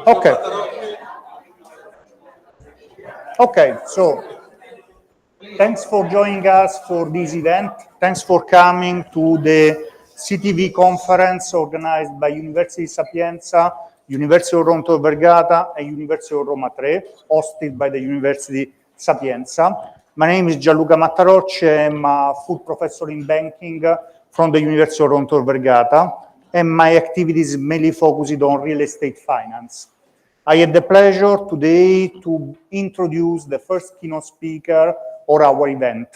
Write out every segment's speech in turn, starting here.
Okay. Okay, so thanks for joining us for this event. Thanks for coming to the CTV conference organized by University Sapienza, University of Ronto Vergata, and University of Roma Tre, hosted by the University Sapienza. My name is Gianluca Mattarocci. I'm a full professor in banking from the University of Ronto Vergata, and my activities mainly focused on real estate finance. I had the pleasure today to introduce the first keynote speaker of our event.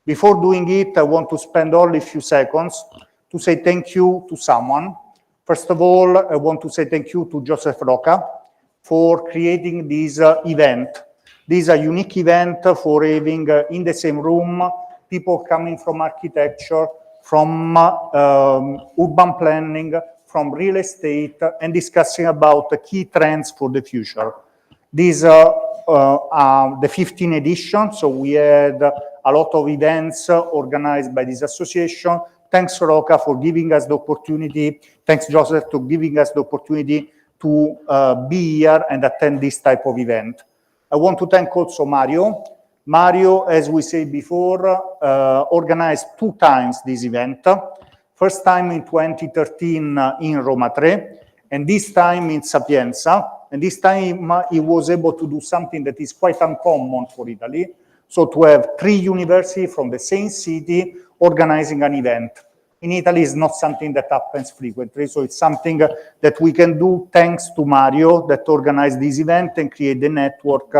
Before doing it, I want to spend only a few seconds to say thank you to someone. First of all, I want to say thank you to Joseph Roca for creating this event. This is a unique event for having in the same room people coming from architecture, from urban planning, from real estate, and discussing about the key trends for the future. This is the 15th edition, so we had a lot of events organized by this association. Thanks, Roca, for giving us the opportunity. Thanks, Joseph, for giving us the opportunity to be here and attend this type of event. I want to thank also Mario. Mario, as we said before, organized 2 times this event. First time in 2013 in Roma Tre, and this time in Sapienza. And this time he was able to do something that is quite uncommon for Italy. So to have 3 universities from the same city organizing an event. In Italy, it's not something that happens frequently. So it's something that we can do thanks to Mario that organized this event and create the network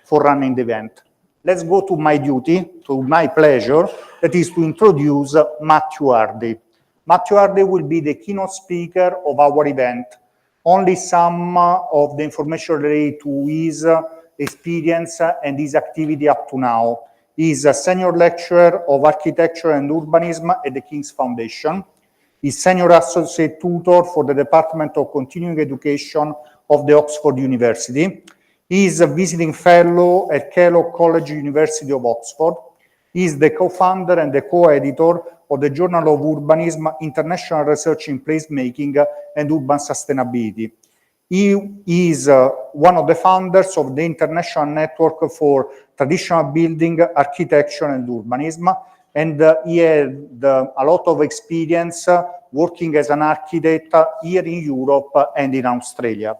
for running the event. Let's go to my duty, to my pleasure, that is to introduce Matthew Hardy. Matthew Hardy will be the keynote speaker of our event. Only some of the information related to his experience and his activity up to now. He is a senior lecturer of architecture and urbanism at the King's Foundation. He's senior associate tutor for the Department of Continuing Education of the Oxford University. He is a visiting fellow at Kellogg College, University of Oxford. He is the co-founder and the co-editor of the Journal of Urbanism, International Research in Placemaking and Urban Sustainability. He is one of the founders of the International Network for Traditional Building, Architecture and Urbanism, and he had a lot of experience working as an architect here in Europe and in Australia.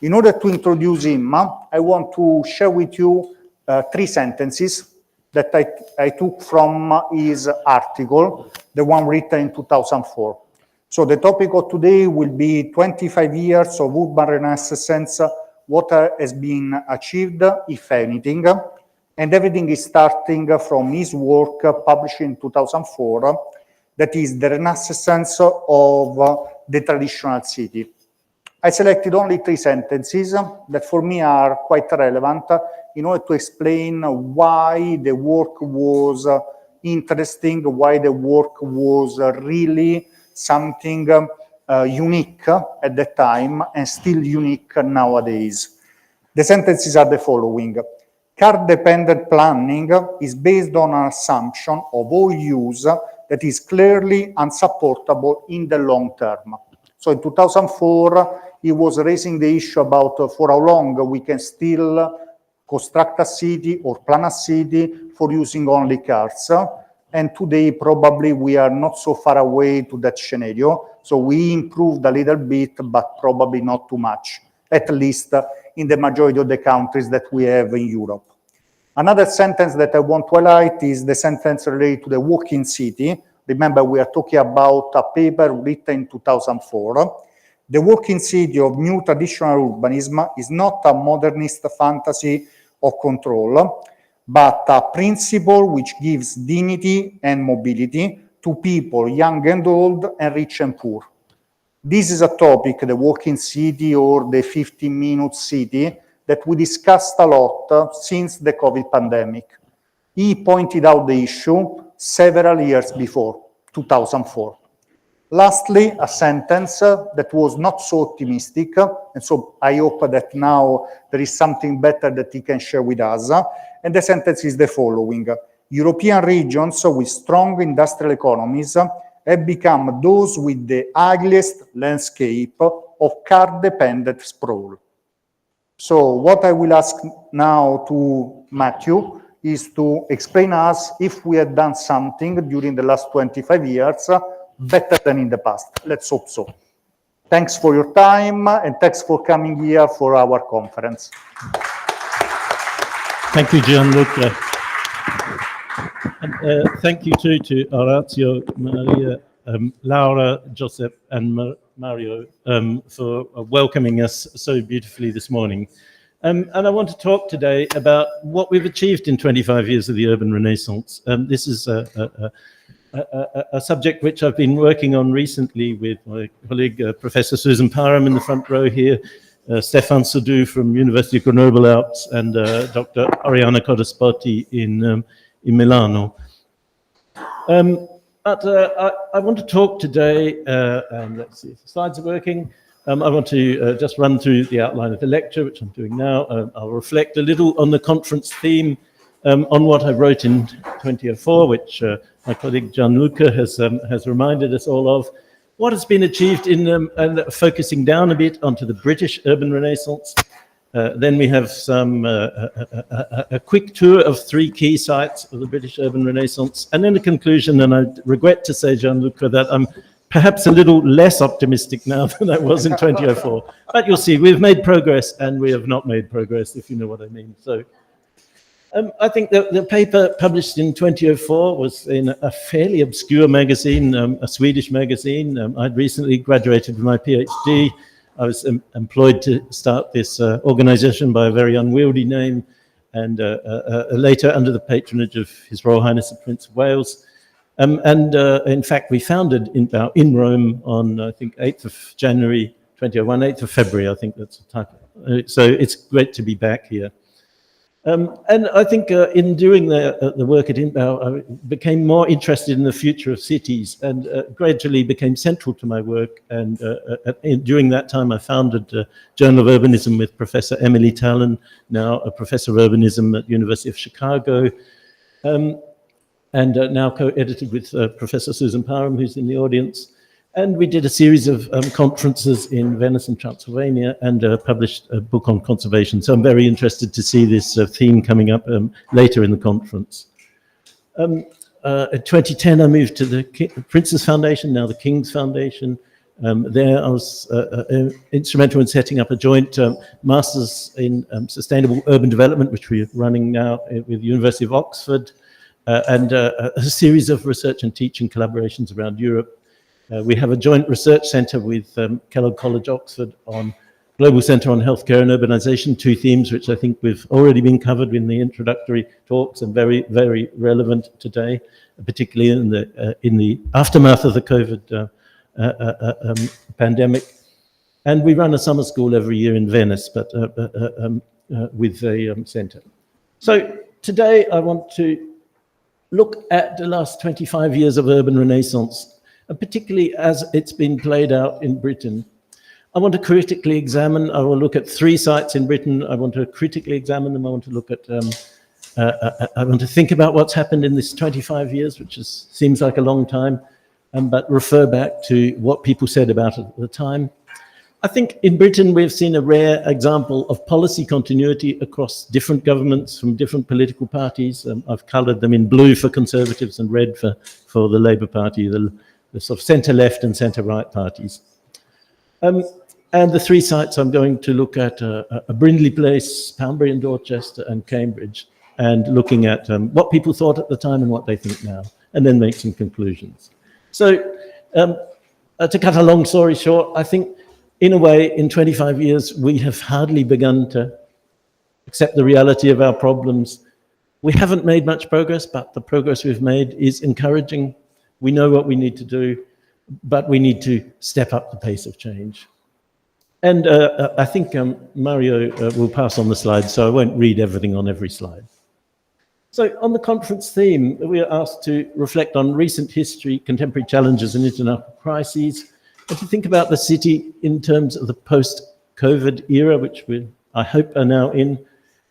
In order to introduce him, I want to share with you 3 sentences that I took from his article, the one written in 2004. So the topic of today will be 25 years of urban renaissance, what has been achieved, if anything, and everything is starting from his work published in 2004, that is the renaissance of the traditional city. I selected only 3 sentences that for me are quite relevant in order to explain why the work was interesting, why the work was really something unique at that time and still unique nowadays. The sentences are the following. Car-dependent planning is based on an assumption of all use that is clearly unsupportable in the long term. So in 2004, he was raising the issue about for how long we can still construct a city or plan a city for using only cars. And today, probably, we are not so far away to that scenario. So we improved a little bit, but probably not too much, at least in the majority of the countries that we have in Europe. Another sentence that I want to highlight is the sentence related to the walking city. Remember, we are talking about a paper written in 2004. The walking city of new traditional urbanism is not a modernist fantasy of control, but a principle which gives dignity and mobility to people, young and old, and rich and poor. This is a topic, the walking city or the 15-minute city, that we discussed a lot since the COVID pandemic. He pointed out the issue several years before, 2004. Lastly, a sentence that was not so optimistic, and so I hope that now there is something better that he can share with us. And the sentence is the following. European regions with strong industrial economies have become those with the ugliest landscape of car-dependent sprawl. So what I will ask now to Matthew is to explain us if we have done something during the last 25 years better than in the past. Let's hope so. Thanks for your time and thanks for coming here for our conference. Thank you, Gianluca. And thank you too to Orazio, Maria, Laura, Joseph, and Mario for welcoming us so beautifully this morning. And I want to talk today about what we've achieved in 25 years of the urban Renaissance. This is a subject which I've been working on recently with my colleague, Professor Susan Parham in the front row here, Stefan Soudou from University of Grenoble Alps, and Dr. Oriana Codespotti in Milano. But I want to talk today, and let's see if the slides are working. I want to just run through the outline of the lecture, which I'm doing now. I'll reflect a little on the conference theme, on what I wrote in 2004, which my colleague Gianluca has reminded us all of. What has been achieved in focusing down a bit onto the British urban Renaissance. Then we have a quick tour of 3 key sites of the British urban Renaissance, and then a conclusion. And I regret to say, Gianluca, that I'm perhaps a little less optimistic now than I was in 2004. But you'll see, we've made progress and we have not made progress, if you know what I mean. So I think the paper published in 2004 was in a fairly obscure magazine, a Swedish magazine. I'd recently graduated with my PhD. I was employed to start this organization by a very unwieldy name, and later under the patronage of His Royal Highness the Prince of Wales. In fact, we founded in Rome on, I think, 8th of January 2001, 8th of February, I think that's the type. So it's great to be back here. And I think in doing the work at INBAU, I became more interested in the future of cities and gradually became central to my work. And during that time, I founded the Journal of Urbanism with Professor Emily Tallon, now a professor of urbanism at University of Chicago, and now co-edited with Professor Susan Parham, who's in the audience. And we did a series of conferences in Venice and Transylvania and published a book on conservation. So I'm very interested to see this theme coming up later in the conference. In 2010, I moved to the Prince's Foundation, now the King's Foundation. There I was instrumental in setting up a joint Masters in Sustainable Urban Development, which we're running now with the University of Oxford, and a series of research and teaching collaborations around Europe. We have a joint research centre with Kellogg College, Oxford, on Global Centre on Healthcare and Urbanisation, 2 themes which I think we've already been covered in the introductory talks and very, very relevant today, particularly in the aftermath of the COVID pandemic. And we run a summer school every year in Venice, but with a centre. So today I want to look at the last 25 years of urban Renaissance, and particularly as it's been played out in Britain. I want to critically examine, I will look at 3 sites in Britain. I want to critically examine them. I want to look at, I want to think about what's happened in this 25 years, which seems like a long time, but refer back to what people said about it at the time. I think in Britain, we've seen a rare example of policy continuity across different governments from different political parties. I've coloured them in blue for Conservatives and red for the Labour Party, the sort of centre-left and centre-right parties. And the 3 sites I'm going to look at are Brindley Place, Poundbury and Dorchester, and Cambridge, and looking at what people thought at the time and what they think now, and then make some conclusions. So to cut a long story short, I think in a way, in 25 years, we have hardly begun to accept the reality of our problems. We haven't made much progress, but the progress we've made is encouraging. We know what we need to do, but we need to step up the pace of change. And I think Mario will pass on the slides, so I won't read everything on every slide. So on the conference theme, we are asked to reflect on recent history, contemporary challenges and international crises, and to think about the city in terms of the post-COVID era, which I hope are now in,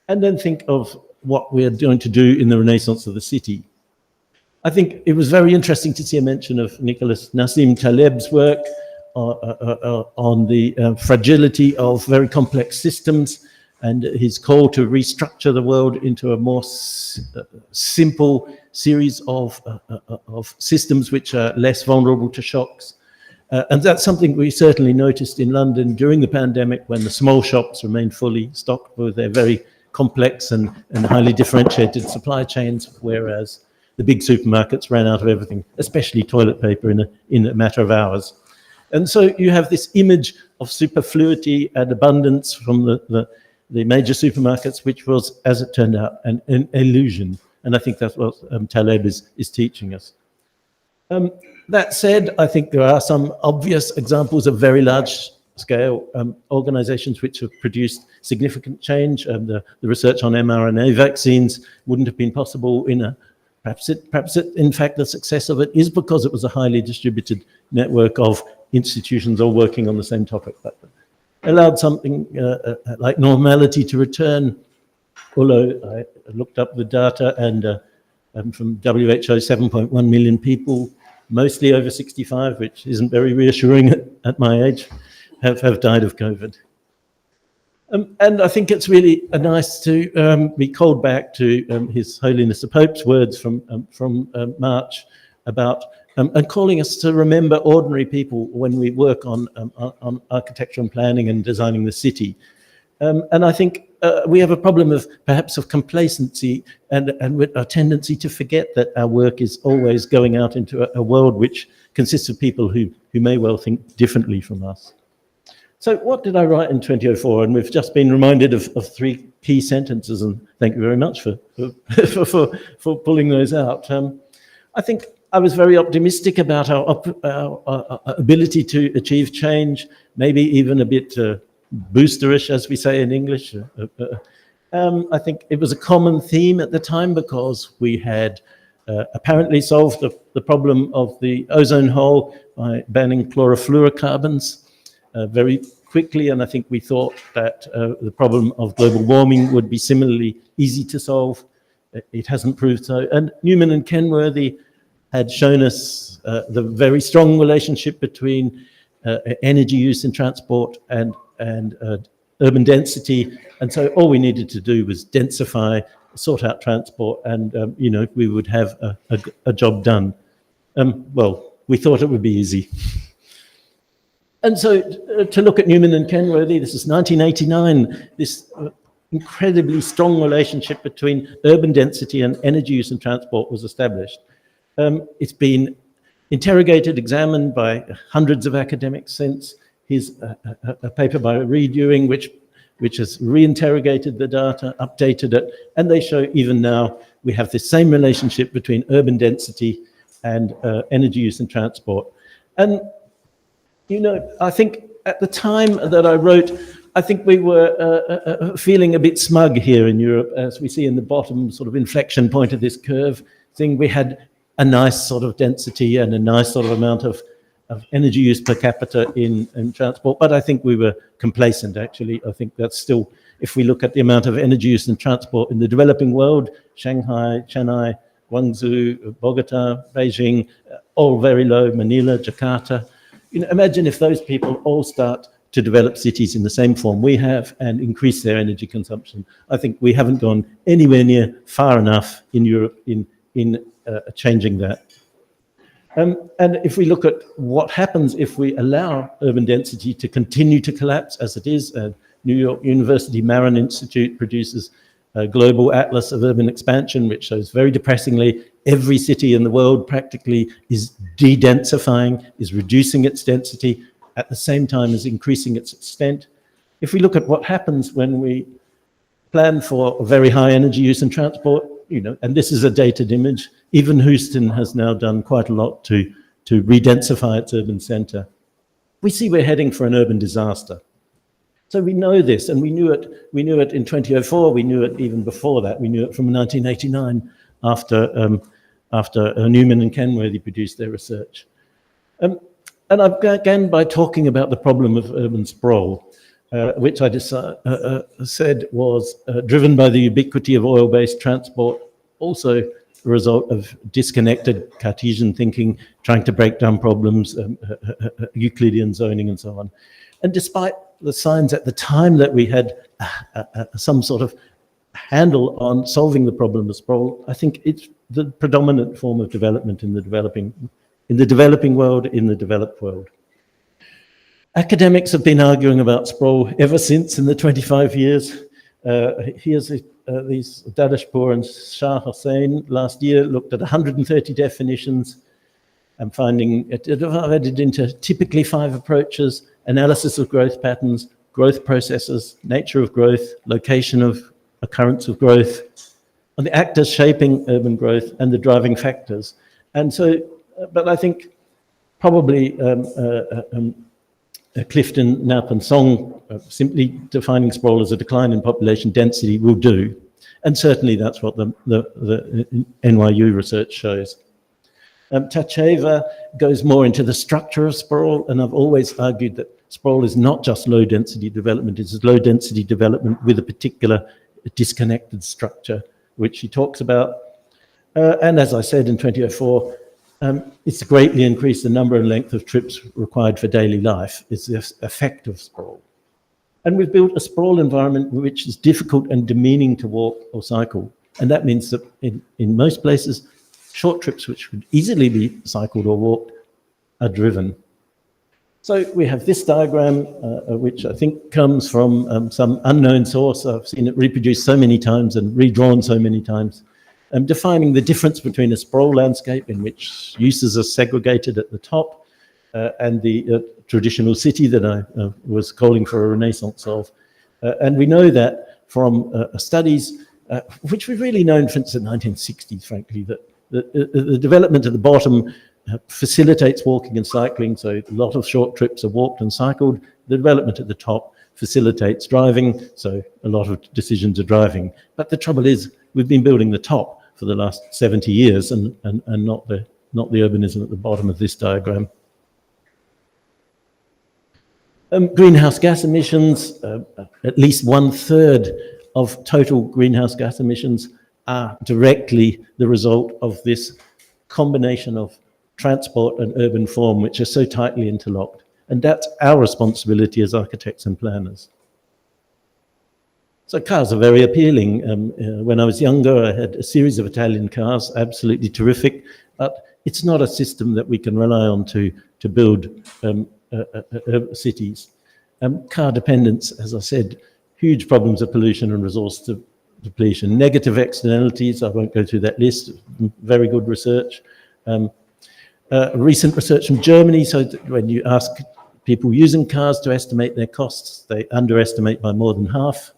and then think of what we are going to do in the Renaissance of the city. I think it was very interesting to see a mention of Nicholas Nassim Taleb's work on the fragility of very complex systems, and his call to restructure the world into a more simple series of systems which are less vulnerable to shocks. And that's something we certainly noticed in London during the pandemic, when the small shops remained fully stocked with their very complex and highly differentiated supply chains, whereas the big supermarkets ran out of everything, especially toilet paper, in a matter of hours. And so you have this image of superfluity and abundance from the major supermarkets, which was, as it turned out, an illusion. And I think that's what Taleb is teaching us. That said, I think there are some obvious examples of very large-scale organizations which have produced significant change. The research on mRNA vaccines wouldn't have been possible in a... Perhaps in fact, the success of it is because it was a highly distributed network of institutions all working on the same topic. But allowed something like normality to return, although I looked up the data, and from WHO, 7.1 million people, mostly over 65, which isn't very reassuring at my age, have died of COVID. And I think it's really nice to be called back to His Holiness the Pope's words from March about and calling us to remember ordinary people when we work on architecture and planning and designing the city. And I think we have a problem of perhaps of complacency and a tendency to forget that our work is always going out into a world which consists of people who may well think differently from us. So what did I write in 2004? And we've just been reminded of three key sentences, and thank you very much for pulling those out. I think I was very optimistic about our ability to achieve change, maybe even a bit boosterish, as we say in English. I think it was a common theme at the time because we had apparently solved the problem of the ozone hole by banning chlorofluorocarbons very quickly, and I think we thought that the problem of global warming would be similarly easy to solve. It hasn't proved so. And Newman and Kenworthy had shown us the very strong relationship between energy use in transport and urban density, and so all we needed to do was densify, sort out transport, and we would have a job done. Well, we thought it would be easy. And so to look at Newman and Kenworthy, this is 1989, this incredibly strong relationship between urban density and energy use in transport was established. It's been interrogated, examined by hundreds of academics since. Here's a paper by Reed Ewing, which has reinterrogated the data, updated it, and they show even now we have the same relationship between urban density and energy use in transport. And I think at the time that I wrote, I think we were feeling a bit smug here in Europe, as we see in the bottom sort of inflection point of this curve thing. We had a nice sort of density and a nice sort of amount of energy use per capita in transport, but I think we were complacent, actually. I think that's still, if we look at the amount of energy use in transport in the developing world, Shanghai, Chennai, Guangzhou, Bogota, Beijing, all very low, Manila, Jakarta. Imagine if those people all start to develop cities in the same form we have and increase their energy consumption. I think we haven't gone anywhere near far enough in Europe in changing that. And if we look at what happens if we allow urban density to continue to collapse as it is, New York University Marin Institute produces a global atlas of urban expansion, which shows very depressingly every city in the world practically is de-densifying, is reducing its density at the same time as increasing its extent. If we look at what happens when we plan for very high energy use in transport, and this is a dated image, even Houston has now done quite a lot to re-densify its urban center. We see we're heading for an urban disaster. So we know this, and we knew it in 2004, we knew it even before that, we knew it from 1989 after Newman and Kenworthy produced their research. And I began by talking about the problem of urban sprawl, which I said was driven by the ubiquity of oil-based transport, also a result of disconnected Cartesian thinking, trying to break down problems, Euclidean zoning and so on. And despite the signs at the time that we had some sort of handle on solving the problem of sprawl, I think it's the predominant form of development in the developing world, in the developed world. Academics have been arguing about sprawl ever since in the 25 years. Here's these Dadashpour and Shah Hossain last year looked at 130 definitions and finding it divided into typically 5 approaches: analysis of growth patterns, growth processes, nature of growth, location of occurrence of growth, and the actors shaping urban growth, and the driving factors. And so, but I think probably Clifton, Knapp and Song simply defining sprawl as a decline in population density will do. And certainly that's what the NYU research shows. Tacheva goes more into the structure of sprawl, and I've always argued that sprawl is not just low density development, it's low density development with a particular disconnected structure, which he talks about. And as I said in 2004, it's greatly increased the number and length of trips required for daily life. It's the effect of sprawl. And we've built a sprawl environment which is difficult and demeaning to walk or cycle. And that means that in most places, short trips which could easily be cycled or walked are driven. So we have this diagram, which I think comes from some unknown source. I've seen it reproduced so many times and redrawn so many times, defining the difference between a sprawl landscape in which uses are segregated at the top and the traditional city that I was calling for a renaissance of. And we know that from studies, which we've really known since the 1960s, frankly, that the development at the bottom facilitates walking and cycling, so a lot of short trips are walked and cycled. The development at the top facilitates driving, so a lot of decisions are driving. But the trouble is, we've been building the top for the last 70 years and not the urbanism at the bottom of this diagram. Greenhouse gas emissions, at least 1/3 of total greenhouse gas emissions are directly the result of this combination of transport and urban form, which are so tightly interlocked. And that's our responsibility as architects and planners. So cars are very appealing. When I was younger, I had a series of Italian cars, absolutely terrific, but it's not a system that we can rely on to build cities. Car dependence, as I said, huge problems of pollution and resource depletion. Negative externalities, I won't go through that list, very good research. Recent research from Germany, so that when you ask people using cars to estimate their costs, they underestimate by more than half.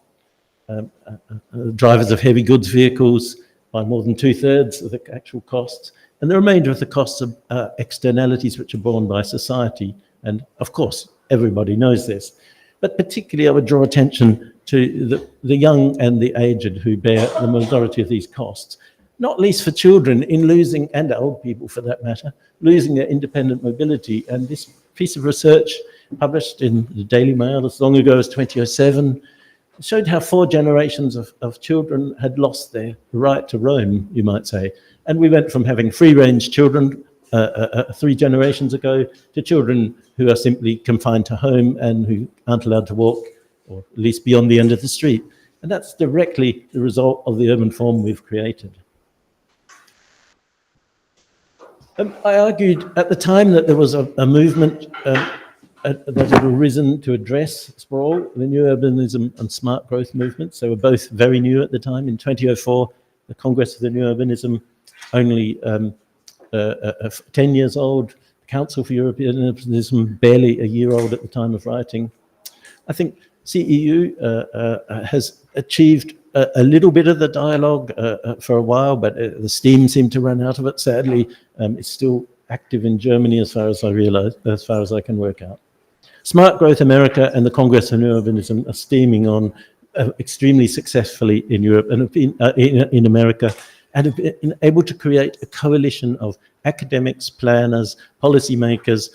Drivers of heavy goods vehicles by more than 2/3 of the actual costs. And the remainder of the costs are externalities which are borne by society. And of course, everybody knows this. But particularly I would draw attention to the young and the aged who bear the majority of these costs. Not least for children in losing, and old people for that matter, losing their independent mobility. And this piece of research published in the Daily Mail as long ago as 2007 showed how 4 generations of children had lost their right to roam, you might say. And we went from having free-range children 3 generations ago to children who are simply confined to home and who aren't allowed to walk, or at least beyond the end of the street. And that's directly the result of the urban form we've created. I argued at the time that there was a movement that had arisen to address sprawl, the new urbanism and smart growth movements. They were both very new at the time. In 2004, the Congress of the New Urbanism, only 10 years old, the Council for European Urbanism, barely a year old at the time of writing. I think CEU has achieved a little bit of the dialogue for a while, but the steam seemed to run out of it. Sadly, it's still active in Germany as far as I realize, as far as I can work out. Smart Growth America and the Congress of New Urbanism are steaming on extremely successfully in Europe and have been, in America, and have been able to create a coalition of academics, planners, policymakers,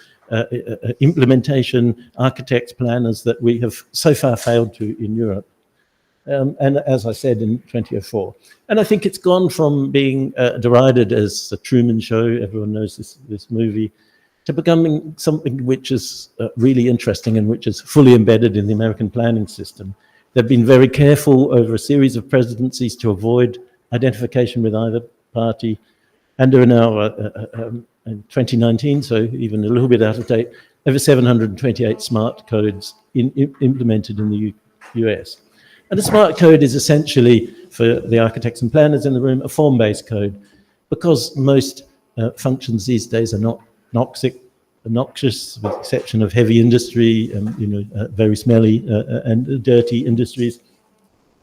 implementation, architects, planners that we have so far failed to in Europe. And as I said in 2004. And I think it's gone from being derided as the Truman Show, everyone knows this movie, to becoming something which is really interesting and which is fully embedded in the American planning system. They've been very careful over a series of presidencies to avoid identification with either party, and there are now, in 2019, so even a little bit out of date, over 728 smart codes implemented in the US. And a smart code is essentially, for the architects and planners in the room, a form-based code, because most functions these days are not noxious, with the exception of heavy industry, very smelly and dirty industries.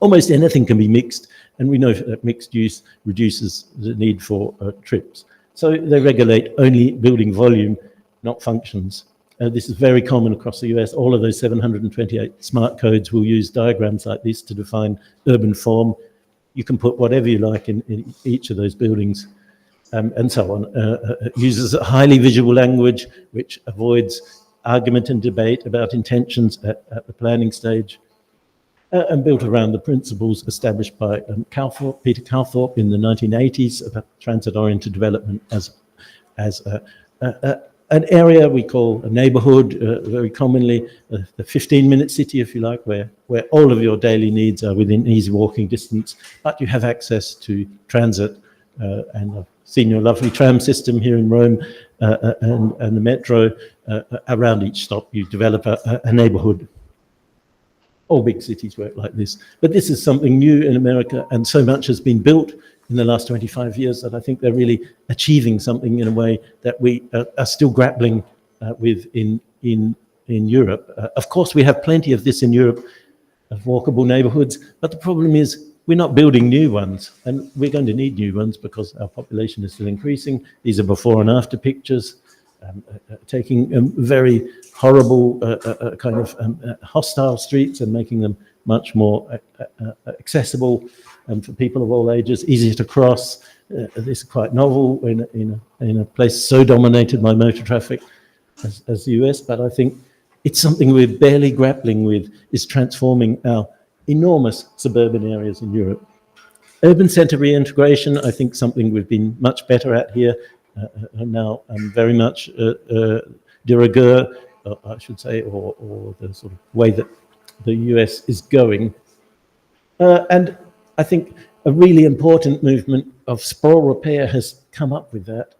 Almost anything can be mixed, and we know that mixed use reduces the need for trips. So they regulate only building volume, not functions. This is very common across the US. All of those 728 smart codes will use diagrams like this to define urban form. You can put whatever you like in each of those buildings, and so on. It uses a highly visual language, which avoids argument and debate about intentions at the planning stage, and built around the principles established by Peter Calthorpe in the 1980s about transit-oriented development as an area we call a neighborhood, very commonly the 15-minute city, if you like, where all of your daily needs are within easy walking distance, but you have access to transit. And I've seen your lovely tram system here in Rome, and the metro. Around each stop, you develop a neighborhood. All big cities work like this. But this is something new in America, and so much has been built in the last 25 years that I think they're really achieving something in a way that we are still grappling with in Europe. Of course, we have plenty of this in Europe, of walkable neighborhoods, but the problem is we're not building new ones, and we're going to need new ones because our population is still increasing. These are before and after pictures, taking very horrible kind of hostile streets and making them much more accessible for people of all ages, easier to cross. This is quite novel in a place so dominated by motor traffic as the US, but I think it's something we're barely grappling with, is transforming our enormous suburban areas in Europe. Urban centre reintegration, I think something we've been much better at here. Now very much de rigueur, I should say, or the sort of way that the US is going. And I think a really important movement of sprawl repair has come up with that,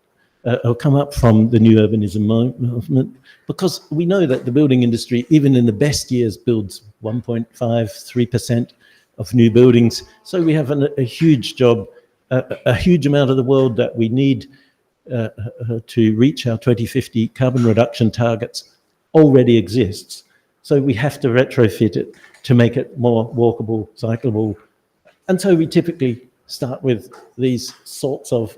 or come up from the new urbanism movement, because we know that the building industry, even in the best years, builds 1.5, 3% of new buildings. So we have a huge job, a huge amount of the world that we need to reach our 2050 carbon reduction targets already exists. So we have to retrofit it to make it more walkable, cyclable. And so we typically start with these sorts of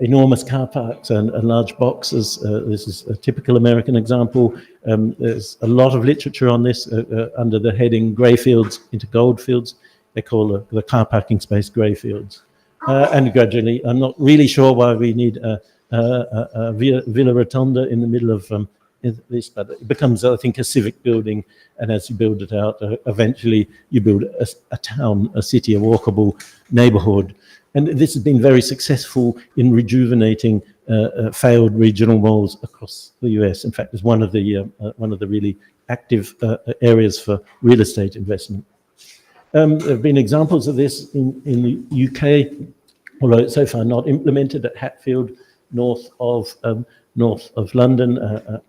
enormous car parks and large boxes. This is a typical American example. There's a lot of literature on this under the heading grey fields into gold fields. They call the car parking space grey fields. And gradually, I'm not really sure why we need a Villa Rotonda in the middle of this, but it becomes, I think, a civic building. And as you build it out, eventually you build a town, a city, a walkable neighborhood. And this has been very successful in rejuvenating failed regional malls across the US. In fact, it's one of the really active areas for real estate investment. There have been examples of this in the UK, although it's so far not implemented, at Hatfield, north of London, a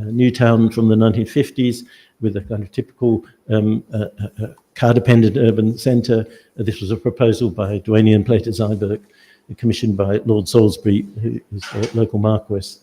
new town from the 1950s with a kind of typical car-dependent urban centre. This was a proposal by Duane Plater Zyberg, commissioned by Lord Salisbury, who is a local marquess.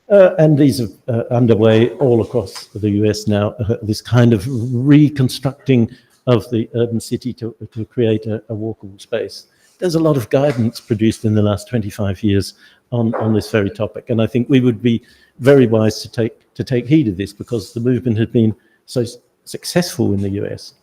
And these are underway all across the US now, this kind of reconstructing of the urban city to create a walkable space. There's a lot of guidance produced in the last 25 years on this very topic, and I think we would be very wise to take heed of this, because the movement had been so successful in the US.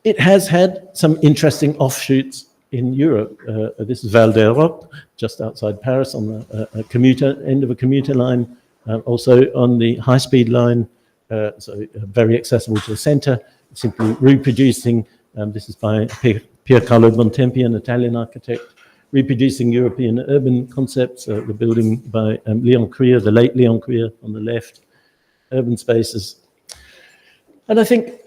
It has had some interesting offshoots in Europe. This is Val d'Europe, just outside Paris, on the end of a commuter line, also on the high-speed line, so very accessible to the centre, simply reproducing, this is by Piercarlo Bontempi, an Italian architect, reproducing European urban concepts, the building by Leon Krier, the late Leon Krier on the left, urban spaces. And I think,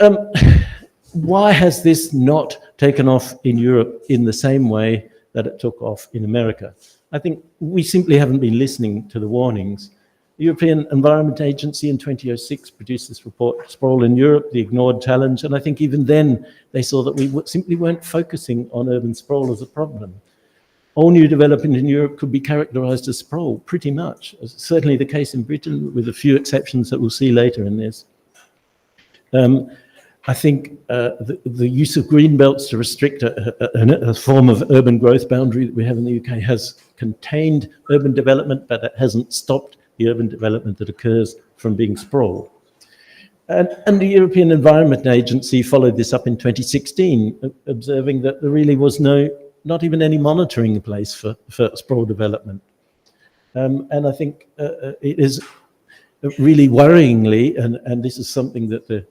why has this not taken off in Europe in the same way that it took off in America? I think we simply haven't been listening to the warnings. The European Environment Agency in 2006 produced this report, Sprawl in Europe, the Ignored Challenge, and I think even then they saw that we simply weren't focusing on urban sprawl as a problem. All new development in Europe could be characterized as sprawl, pretty much. It's certainly the case in Britain, with a few exceptions that we'll see later in this. I think the use of green belts to restrict a form of urban growth boundary that we have in the UK has contained urban development, but it hasn't stopped the urban development that occurs from being sprawl. And the European Environment Agency followed this up in 2016, observing that there really was not even any monitoring in place for sprawl development. And I think it is really worryingly, and this is something that the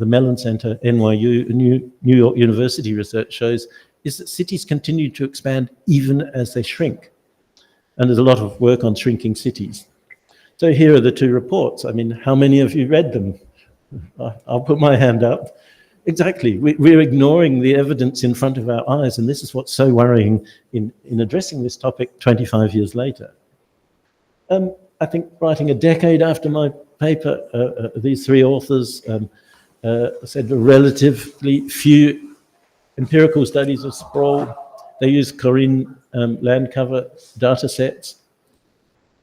Mellon Center, NYU, New York University research shows, is that cities continue to expand even as they shrink. And there's a lot of work on shrinking cities. So here are the two reports. I mean, how many of you read them? I'll put my hand up. Exactly, we're ignoring the evidence in front of our eyes, and this is what's so worrying in addressing this topic 25 years later. I think writing a decade after my paper, these three authors said relatively few empirical studies of sprawl. They used Corinne land cover data sets.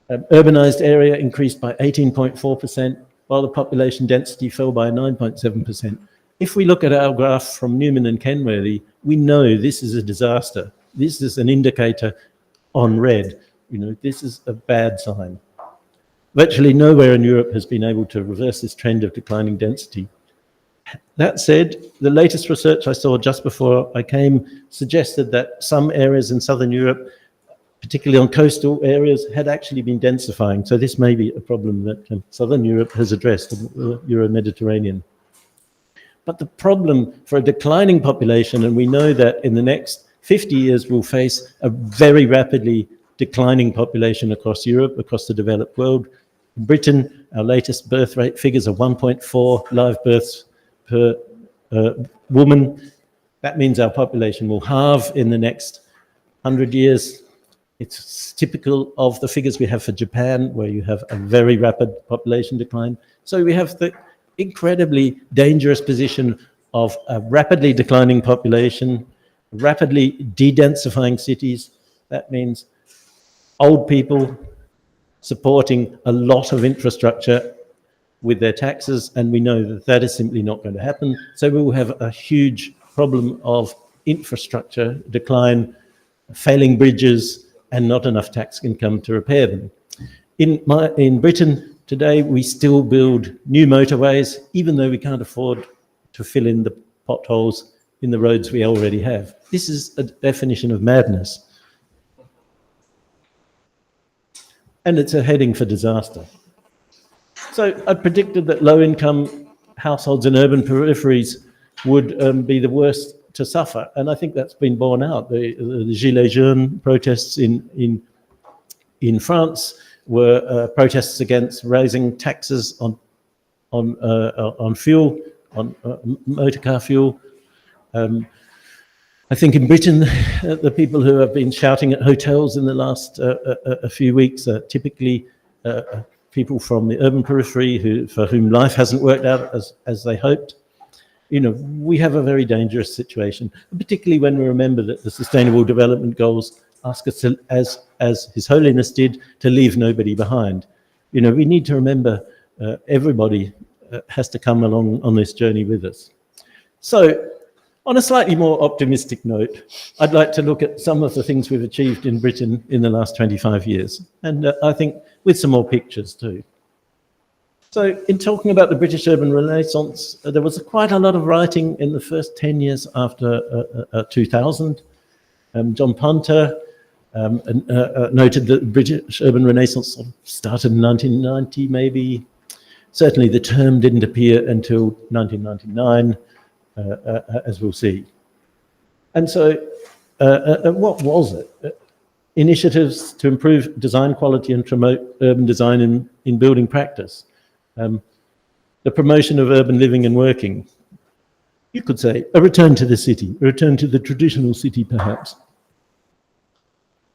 Urbanized area increased by 18.4%, while the population density fell by 9.7%. If we look at our graph from Newman and Kenworthy, we know this is a disaster. This is an indicator on red. You know, this is a bad sign. Virtually nowhere in Europe has been able to reverse this trend of declining density. That said, the latest research I saw just before I came suggested that some areas in Southern Europe, particularly on coastal areas, had actually been densifying. So this may be a problem that Southern Europe has addressed, the Euro-Mediterranean. But the problem for a declining population, and we know that in the next 50 years we'll face a very rapidly declining population across Europe, across the developed world. In Britain, our latest birth rate figures are 1.4 live births per woman. That means our population will halve in the next 100 years. It's typical of the figures we have for Japan, where you have a very rapid population decline. So we have the incredibly dangerous position of a rapidly declining population, rapidly de-densifying cities. That means old people supporting a lot of infrastructure with their taxes, and we know that that is simply not going to happen. So we will have a huge problem of infrastructure decline, failing bridges, and not enough tax income to repair them. In Britain today, we still build new motorways, even though we can't afford to fill in the potholes in the roads we already have. This is a definition of madness. And it's a heading for disaster. So I predicted that low-income households in urban peripheries would be the worst to suffer, and I think that's been borne out. The Gilets jaunes protests in France were protests against raising taxes on fuel, on motor car fuel. I think in Britain, the people who have been shouting at hotels in the last a few weeks are typically people from the urban periphery for whom life hasn't worked out as they hoped. You know, we have a very dangerous situation, particularly when we remember that the Sustainable Development Goals ask us to, as His Holiness did, to leave nobody behind. You know, we need to remember everybody has to come along on this journey with us. So, on a slightly more optimistic note, I'd like to look at some of the things we've achieved in Britain in the last 25 years, and I think with some more pictures too. So in talking about the British urban renaissance, there was quite a lot of writing in the first 10 years after 2000. John Punter noted that the British urban renaissance started in 1990 maybe. Certainly the term didn't appear until 1999, as we'll see. And so what was it? Initiatives to improve design quality and promote urban design in building practice. the promotion of urban living and working. You could say a return to the city, a return to the traditional city, perhaps.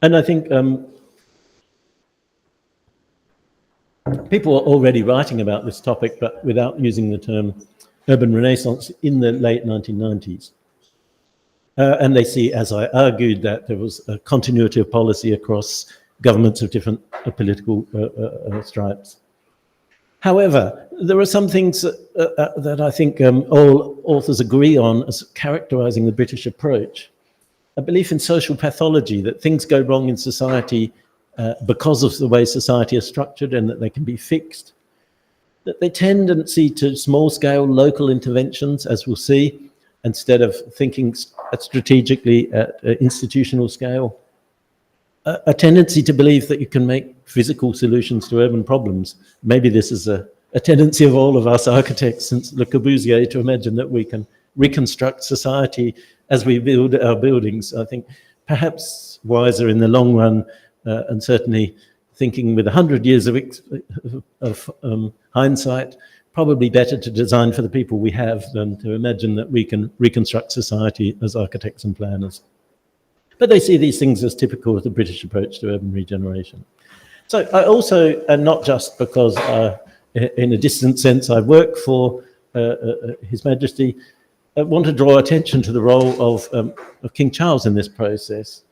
And I think people are already writing about this topic, but without using the term urban renaissance in the late 1990s. And they see, as I argued, that there was a continuity of policy across governments of different political stripes. However, there are some things that I think all authors agree on as characterizing the British approach. A belief in social pathology, that things go wrong in society because of the way society is structured and that they can be fixed. That the tendency to small-scale local interventions, as we'll see, instead of thinking strategically at institutional scale. A tendency to believe that you can make physical solutions to urban problems. Maybe this is a tendency of all of us architects since Le Corbusier, to imagine that we can reconstruct society as we build our buildings. I think perhaps wiser in the long run, and certainly thinking with 100 years of hindsight, probably better to design for the people we have than to imagine that we can reconstruct society as architects and planners. But they see these things as typical of the British approach to urban regeneration. So I also, and not just because in a distant sense I work for His Majesty, want to draw attention to the role of King Charles in this process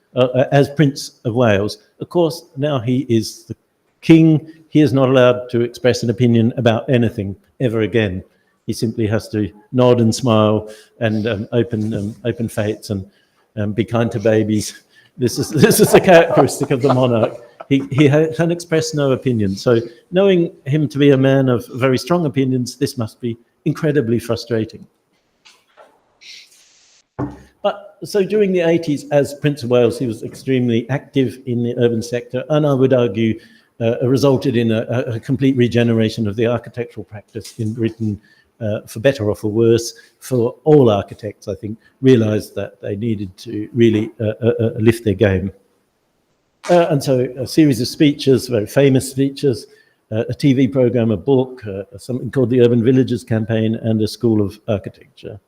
as Prince of Wales. Of course, now he is the king. He is not allowed to express an opinion about anything ever again. He simply has to nod and smile and open fates and be kind to babies. This is a characteristic of the monarch. He can express no opinion. So knowing him to be a man of very strong opinions, this must be incredibly frustrating. But so during the 80s, as Prince of Wales, he was extremely active in the urban sector, and I would argue resulted in a complete regeneration of the architectural practice in Britain, for better or for worse. For all architects, I think, realised that they needed to really lift their game. And so a series of speeches, very famous speeches, a TV programme, a book, something called the Urban Villages Campaign, and a School of Architecture.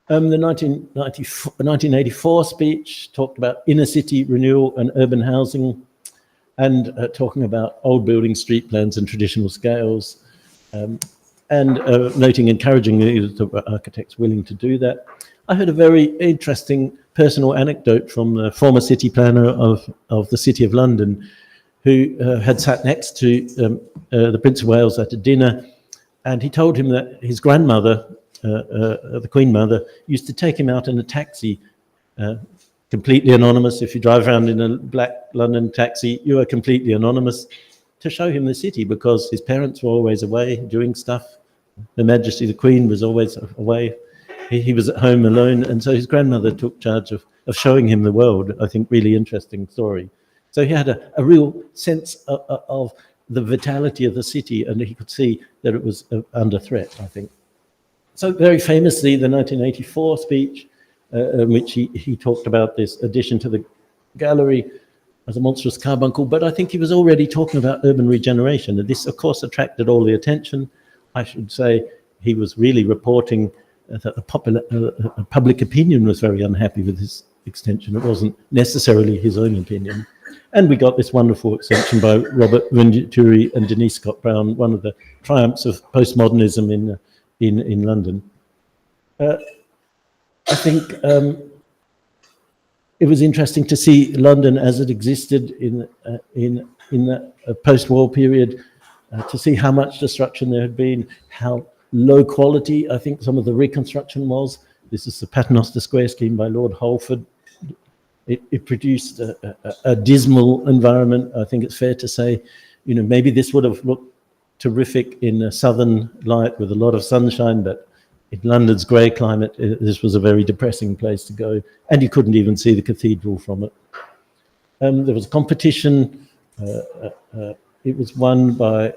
The 1984 speech talked about inner city renewal and urban housing, and talking about old building street plans and traditional scales, and noting encouragingly that architects willing to do that. I heard a very interesting personal anecdote from the former city planner of the City of London, who had sat next to the Prince of Wales at a dinner, and he told him that his grandmother, the Queen Mother, used to take him out in a taxi, completely anonymous. If you drive around in a black London taxi, you are completely anonymous, to show him the city, because his parents were always away doing stuff. Her Majesty the Queen was always away. He was at home alone, and so his grandmother took charge of showing him the world. I think really interesting story. So he had a real sense of the vitality of the city, and he could see that it was under threat, I think. So very famously, the 1984 speech, in which he talked about this addition to the gallery as a monstrous carbuncle, but I think he was already talking about urban regeneration, and this, of course, attracted all the attention. I should say he was really reporting that public opinion was very unhappy with this extension. It wasn't necessarily his own opinion. And we got this wonderful extension by Robert Venturi and Denise Scott Brown, one of the triumphs of postmodernism in London. I think it was interesting to see London as it existed in the post-war period, to see how much destruction there had been, how low quality I think some of the reconstruction was. This is the Paternoster Square scheme by Lord Holford. It produced a dismal environment. I think it's fair to say, maybe this would have looked terrific in a southern light with a lot of sunshine, but in London's grey climate, this was a very depressing place to go, and you couldn't even see the cathedral from it. There was a competition. It was won by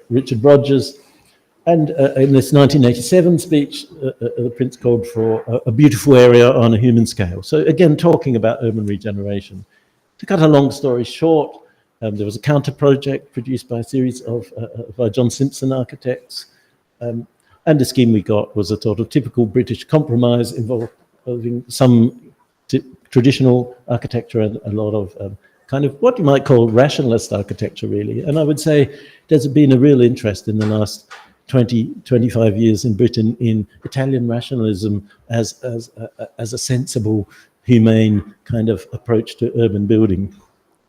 Richard Rogers, and in this 1987 speech, the Prince called for a beautiful area on a human scale. So again, talking about urban regeneration. To cut a long story short, There was a counter project produced by a series of by John Simpson architects. And the scheme we got was a sort of typical British compromise involving some traditional architecture and a lot of kind of what you might call rationalist architecture, really. And I would say there's been a real interest in the last 20, 25 years in Britain in Italian rationalism as a sensible, humane kind of approach to urban building,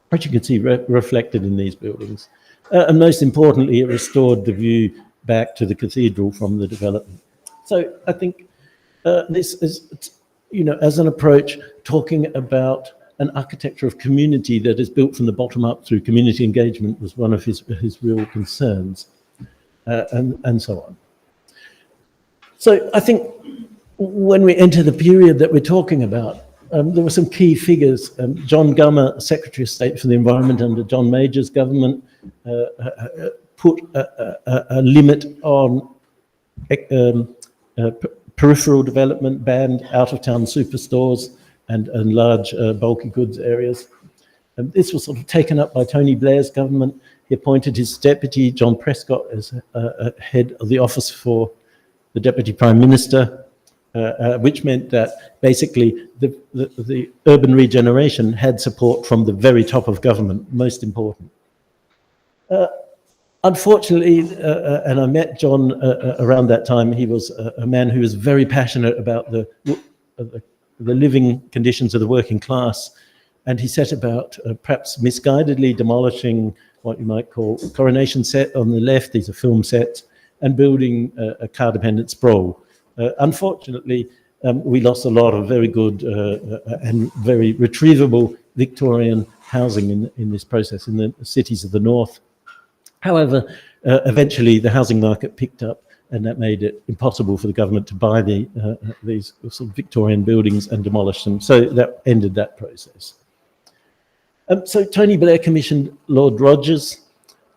which you can see reflected in these buildings. And most importantly, it restored the view back to the cathedral from the development. So I think this is, as an approach, talking about an architecture of community that is built from the bottom up through community engagement was one of his real concerns, and so on. So I think when we enter the period that we're talking about, there were some key figures. John Gummer, Secretary of State for the Environment under John Major's government, put a limit on peripheral development, banned out-of-town superstores and large bulky goods areas. And this was sort of taken up by Tony Blair's government. He appointed his deputy, John Prescott, as head of the office for the Deputy Prime Minister, which meant that basically the urban regeneration had support from the very top of government, most important. Unfortunately, and I met John around that time, he was a man who was very passionate about the living conditions of the working class, and he set about perhaps misguidedly demolishing what you might call Coronation Set on the left, these are film sets, and building a car-dependent sprawl. Unfortunately, we lost a lot of very good and very retrievable Victorian housing in this process in the cities of the north. However, eventually the housing market picked up, and that made it impossible for the government to buy these sort of Victorian buildings and demolish them. So that ended that process. So Tony Blair commissioned Lord Rogers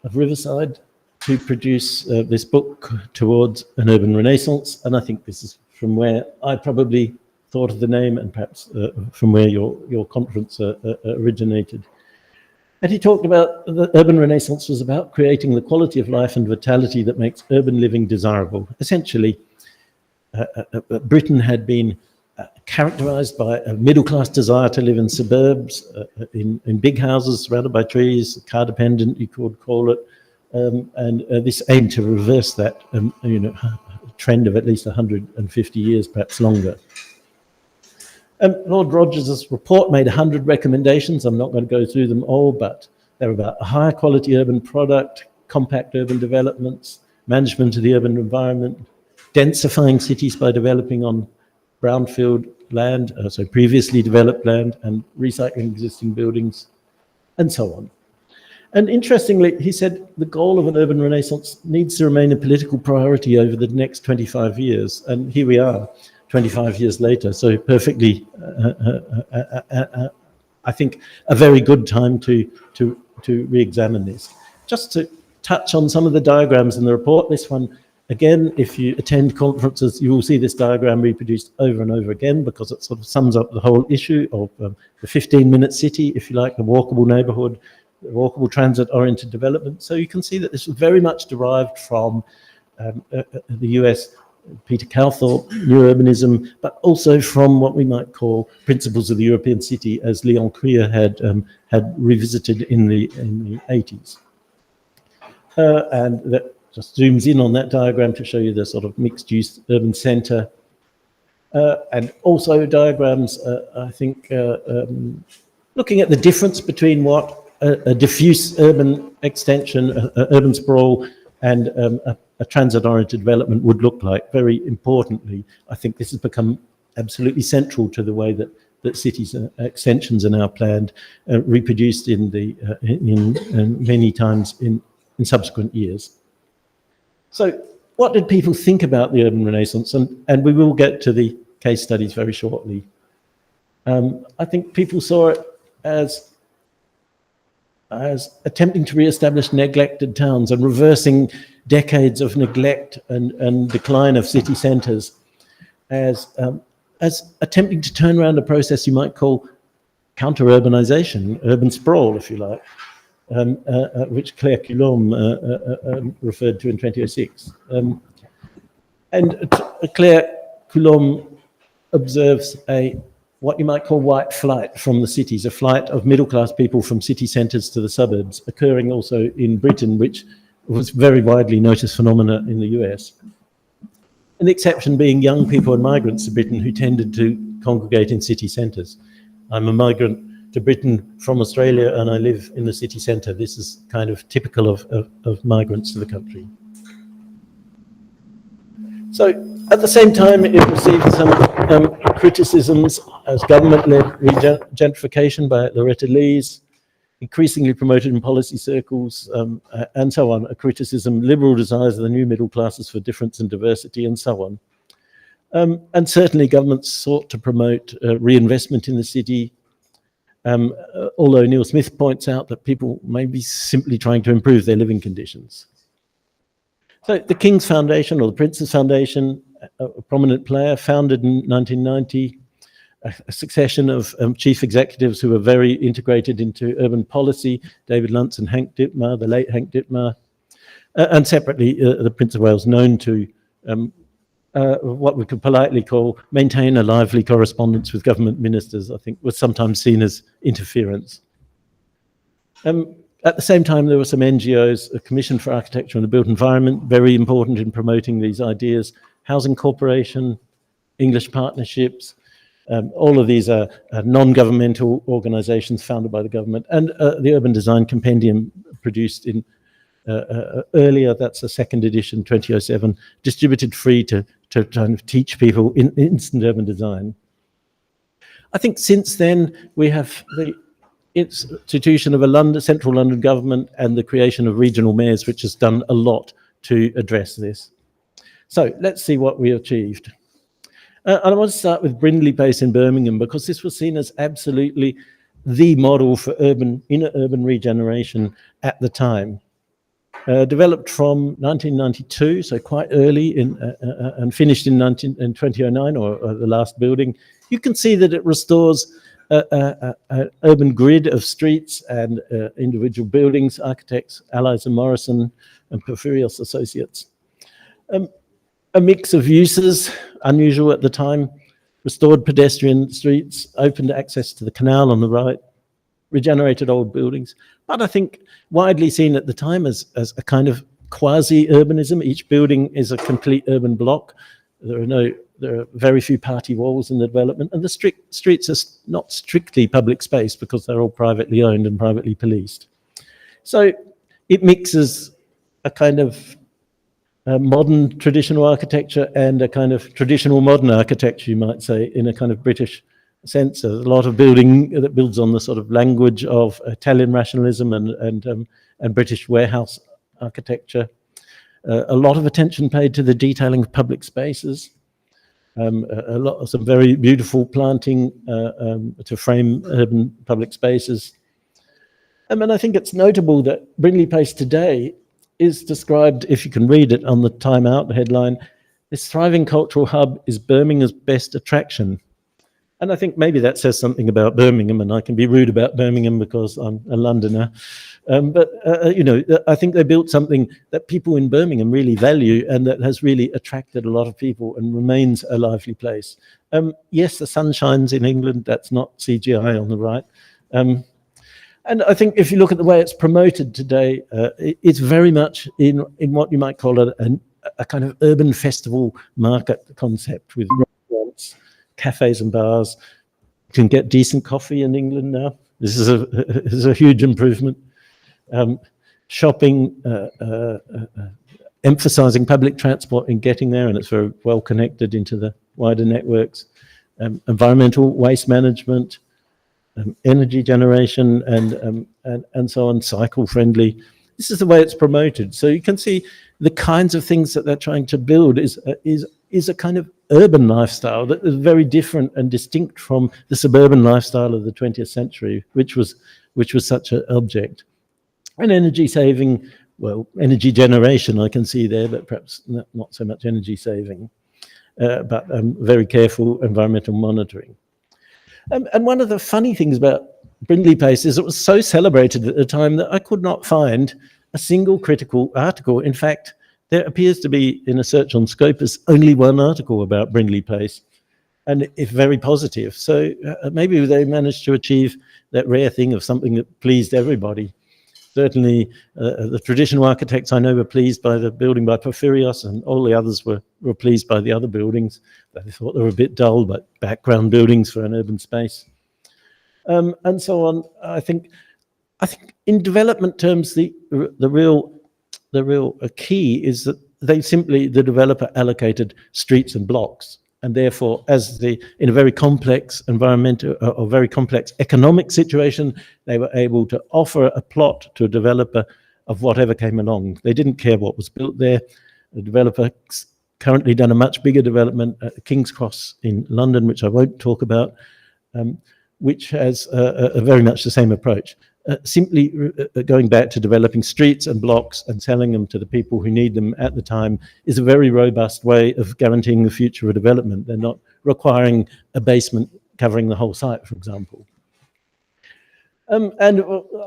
of Riverside to produce this book, Towards an Urban Renaissance. And I think this is from where I probably thought of the name, and perhaps from where your conference originated. And he talked about the urban renaissance was about creating the quality of life and vitality that makes urban living desirable. Essentially, Britain had been characterized by a middle-class desire to live in suburbs, in big houses surrounded by trees, car-dependent, you could call it, and this aimed to reverse that trend of at least 150 years, perhaps longer. Lord Rogers' report made 100 recommendations. I'm not going to go through them all, but they're about a higher quality urban product, compact urban developments, management of the urban environment, densifying cities by developing on brownfield land, so previously developed land, and recycling existing buildings, and so on. And interestingly, he said the goal of an urban renaissance needs to remain a political priority over the next 25 years. And here we are, 25 years later, so perfectly, I think, a very good time to re-examine this. Just to touch on some of the diagrams in the report, this one, again, if you attend conferences, you will see this diagram reproduced over and over again, because it sort of sums up the whole issue of the 15-minute city, if you like, the walkable neighborhood, the walkable transit-oriented development. So you can see that this was very much derived from the US Peter Calthorpe, New Urbanism, but also from what we might call principles of the European city, as Leon Krier had revisited in the 80s. And that just zooms in on that diagram to show you the sort of mixed-use urban centre. And also diagrams, I think, looking at the difference between what a diffuse urban extension, urban sprawl, and a transit-oriented development would look like. Very importantly, I think this has become absolutely central to the way that cities extensions are now planned, reproduced in many times in subsequent years. So what did people think about the urban renaissance? And we will get to the case studies very shortly. I think people saw it as attempting to re-establish neglected towns and reversing decades of neglect and decline of city centres, as attempting to turn around a process you might call counter-urbanisation, urban sprawl, if you like. which Claire Coulomb referred to in 2006. Claire Coulomb observes what you might call white flight from the cities, a flight of middle-class people from city centres to the suburbs, occurring also in Britain, which was very widely noticed phenomena in the US. An exception being young people and migrants to Britain who tended to congregate in city centres. I'm a migrant to Britain from Australia and I live in the city centre. This is kind of typical of migrants to the country. So at the same time, it received some criticisms as government-led gentrification by Loretta Lees, increasingly promoted in policy circles, and so on, a criticism, liberal desires of the new middle classes for difference and diversity, and so on. And certainly governments sought to promote reinvestment in the city, although Neil Smith points out that people may be simply trying to improve their living conditions. So the King's Foundation, or the Prince's Foundation, a prominent player, founded in 1990, a succession of chief executives who were very integrated into urban policy, David Luntz and Hank Dittmar, the late Hank Dittmar, and separately the Prince of Wales, known to what we could politely call maintain a lively correspondence with government ministers, I think was sometimes seen as interference. At the same time, there were some NGOs, a Commission for Architecture and the Built Environment, very important in promoting these ideas, Housing Corporation, English Partnerships, all of these are non-governmental organizations founded by the government, and the Urban Design Compendium produced in earlier, that's the second edition, 2007, distributed free to kind of teach people in instant urban design. I think since then, we have the institution of a central London government and the creation of regional mayors, which has done a lot to address this. So let's see what we achieved. And I want to start with Brindley Place in Birmingham, because this was seen as absolutely the model for inner urban regeneration at the time. Developed from 1992, so quite early, and finished in 2009, or the last building. You can see that it restores an urban grid of streets and individual buildings, architects, Allies and Morrison and Porphyrios Associates. A mix of uses, unusual at the time, restored pedestrian streets, opened access to the canal on the right, regenerated old buildings, but I think widely seen at the time as a kind of quasi-urbanism. Each building is a complete urban block. There are very few party walls in the development, and the streets are not strictly public space because they're all privately owned and privately policed. So it mixes a kind of modern traditional architecture and a kind of traditional modern architecture, you might say, in a kind of British sense. There's a lot of building that builds on the sort of language of Italian rationalism and British warehouse architecture. A lot of attention paid to the detailing of public spaces. Some very beautiful planting to frame urban public spaces. And I think it's notable that Brindley Place today is described, if you can read it on the Time Out headline, this thriving cultural hub is Birmingham's best attraction. And I think maybe that says something about Birmingham, and I can be rude about Birmingham because I'm a Londoner. You know, I think they built something that people in Birmingham really value and that has really attracted a lot of people and remains a lively place. Yes, the sun shines in England. That's not CGI on the right. And I think if you look at the way it's promoted today, it's very much in what you might call a kind of urban festival market concept with restaurants, cafes and bars. You can get decent coffee in England now. This is a huge improvement. Shopping, emphasizing public transport in getting there, and it's very well connected into the wider networks. Environmental waste management, energy generation, and so on, cycle friendly. This is the way it's promoted. So you can see the kinds of things that they're trying to build is a kind of urban lifestyle that is very different and distinct from the suburban lifestyle of the 20th century, which was such an object. And energy saving, well, energy generation I can see there, but perhaps not so much energy saving, but very careful environmental monitoring. And one of the funny things about Brindley Place is it was so celebrated at the time that I could not find a single critical article. In fact, there appears to be, in a search on Scopus, only one article about Brindley Place, and it's very positive. So maybe they managed to achieve that rare thing of something that pleased everybody. Certainly, the traditional architects I know were pleased by the building by Porphyrios, and all the others were pleased by the other buildings. They thought they were a bit dull, but background buildings for an urban space. And so on. I think in development terms, the real key is that the developer allocated streets and blocks, and therefore, in a very complex environmental or very complex economic situation, they were able to offer a plot to a developer of whatever came along. They didn't care what was built there. The developer currently done a much bigger development at King's Cross in London, which I won't talk about, which has very much the same approach. Simply going back to developing streets and blocks and selling them to the people who need them at the time is a very robust way of guaranteeing the future of development. They're not requiring a basement covering the whole site, for example. And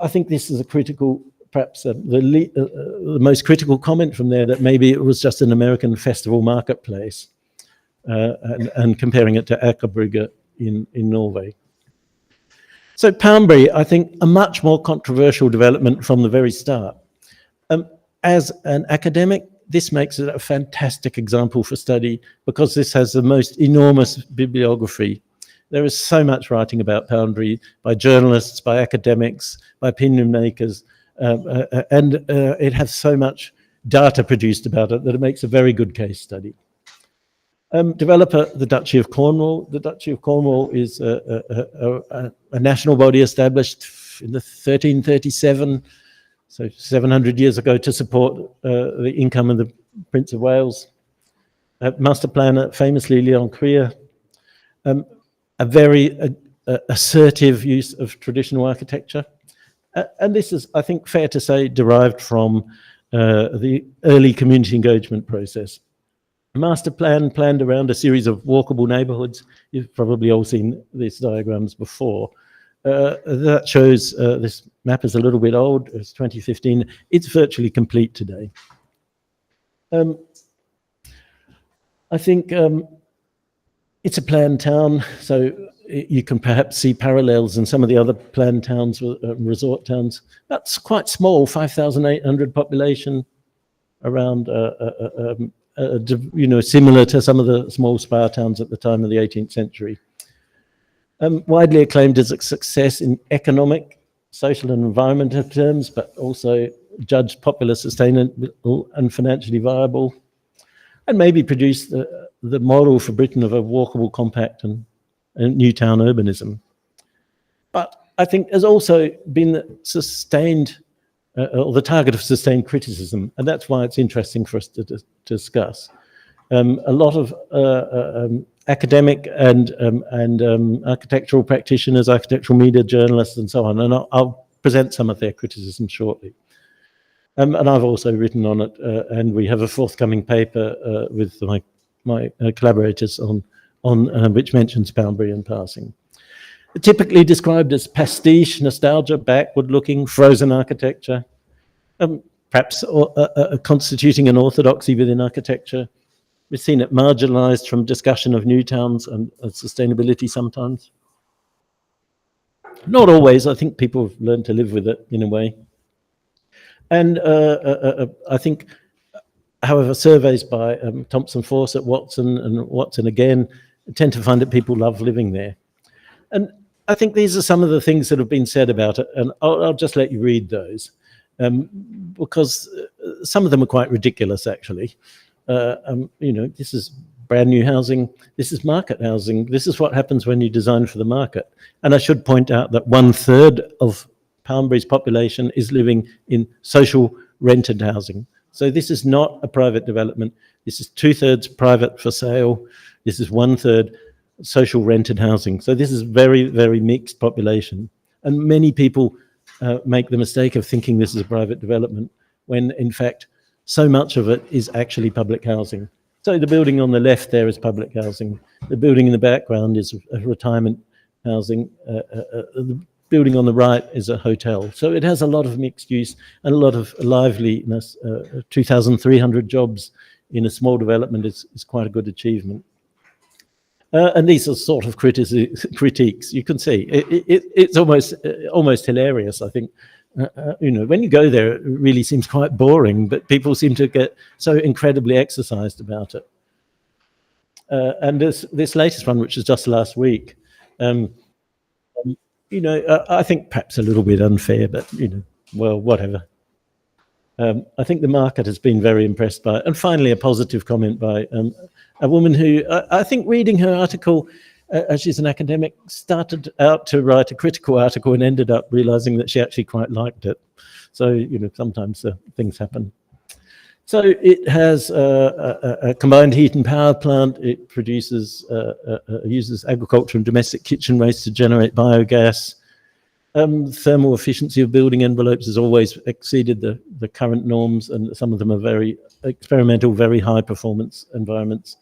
I think this is a critical, perhaps the most critical comment from there, that maybe it was just an American festival marketplace, and comparing it to Akerbrygge in Norway. So Poundbury, I think, a much more controversial development from the very start. As an academic, this makes it a fantastic example for study because this has the most enormous bibliography. There is so much writing about Poundbury by journalists, by academics, by opinion makers, and it has so much data produced about it that it makes a very good case study. Developer, the Duchy of Cornwall. The Duchy of Cornwall is a national body established in the 1337, so 700 years ago, to support the income of the Prince of Wales. Master planner, famously Leon Creer. A very assertive use of traditional architecture. And this is, I think, fair to say, derived from the early community engagement process. Master plan planned around a series of walkable neighborhoods. You've probably all seen these diagrams before. That shows, this map is a little bit old, it's 2015. It's virtually complete today. I think it's a planned town, so you can perhaps see parallels in some of the other planned towns, resort towns. That's quite small, 5,800 population, around similar to some of the small spa towns at the time of the 18th century. Widely acclaimed as a success in economic, social and environmental terms, but also judged popular, sustainable and financially viable, and maybe produced the model for Britain of a walkable, compact and new town urbanism. But I think has also been sustained, or the target of sustained criticism, and that's why it's interesting for us to discuss. A lot of academic and architectural practitioners, architectural media journalists, and so on, and I'll present some of their criticism shortly. And I've also written on it, and we have a forthcoming paper with my collaborators on which mentions Poundbury in passing. Typically described as pastiche, nostalgia, backward-looking, frozen architecture, perhaps constituting an orthodoxy within architecture. We've seen it marginalized from discussion of new towns and sustainability sometimes. Not always. I think people have learned to live with it in a way. And I think, however, surveys by Thompson Fawcett, Watson, and Watson again tend to find that people love living there. And I think these are some of the things that have been said about it, and I'll just let you read those, because some of them are quite ridiculous, actually. This is brand new housing, this is market housing, this is what happens when you design for the market. And I should point out that 1/3 of Poundbury's population is living in social rented housing. So this is not a private development. This is 2/3 private for sale. This is 1/3 social rented housing. So this is very, very mixed population. And many people make the mistake of thinking this is a private development when in fact so much of it is actually public housing. So the building on the left there is public housing. The building in the background is a retirement housing. building on the right is a hotel. So it has a lot of mixed use and a lot of liveliness. 2,300 jobs in a small development is quite a good achievement. And these are sort of critiques. You can see it's almost hilarious. I think when you go there, it really seems quite boring, but people seem to get so incredibly exercised about it. And this latest one, which was just last week, I think perhaps a little bit unfair, but well, whatever. I think the market has been very impressed by it. And finally, a positive comment by a woman who, I think reading her article, as she's an academic, started out to write a critical article and ended up realizing that she actually quite liked it. So, sometimes things happen. So it has a combined heat and power plant. It produces, uses agriculture and domestic kitchen waste to generate biogas. Thermal efficiency of building envelopes has always exceeded the current norms, and some of them are very experimental, very high performance environments.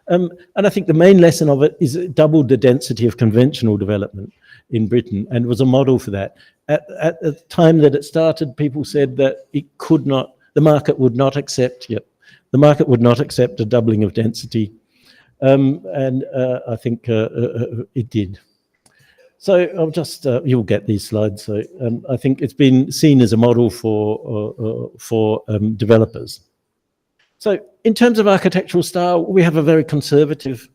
And I think the main lesson of it is it doubled the density of conventional development in Britain and was a model for that. At the time that it started, people said that the market would not accept a doubling of density. And I think it did. So I'll just, you'll get these slides. So I think it's been seen as a model for developers. So in terms of architectural style, we have a very conservative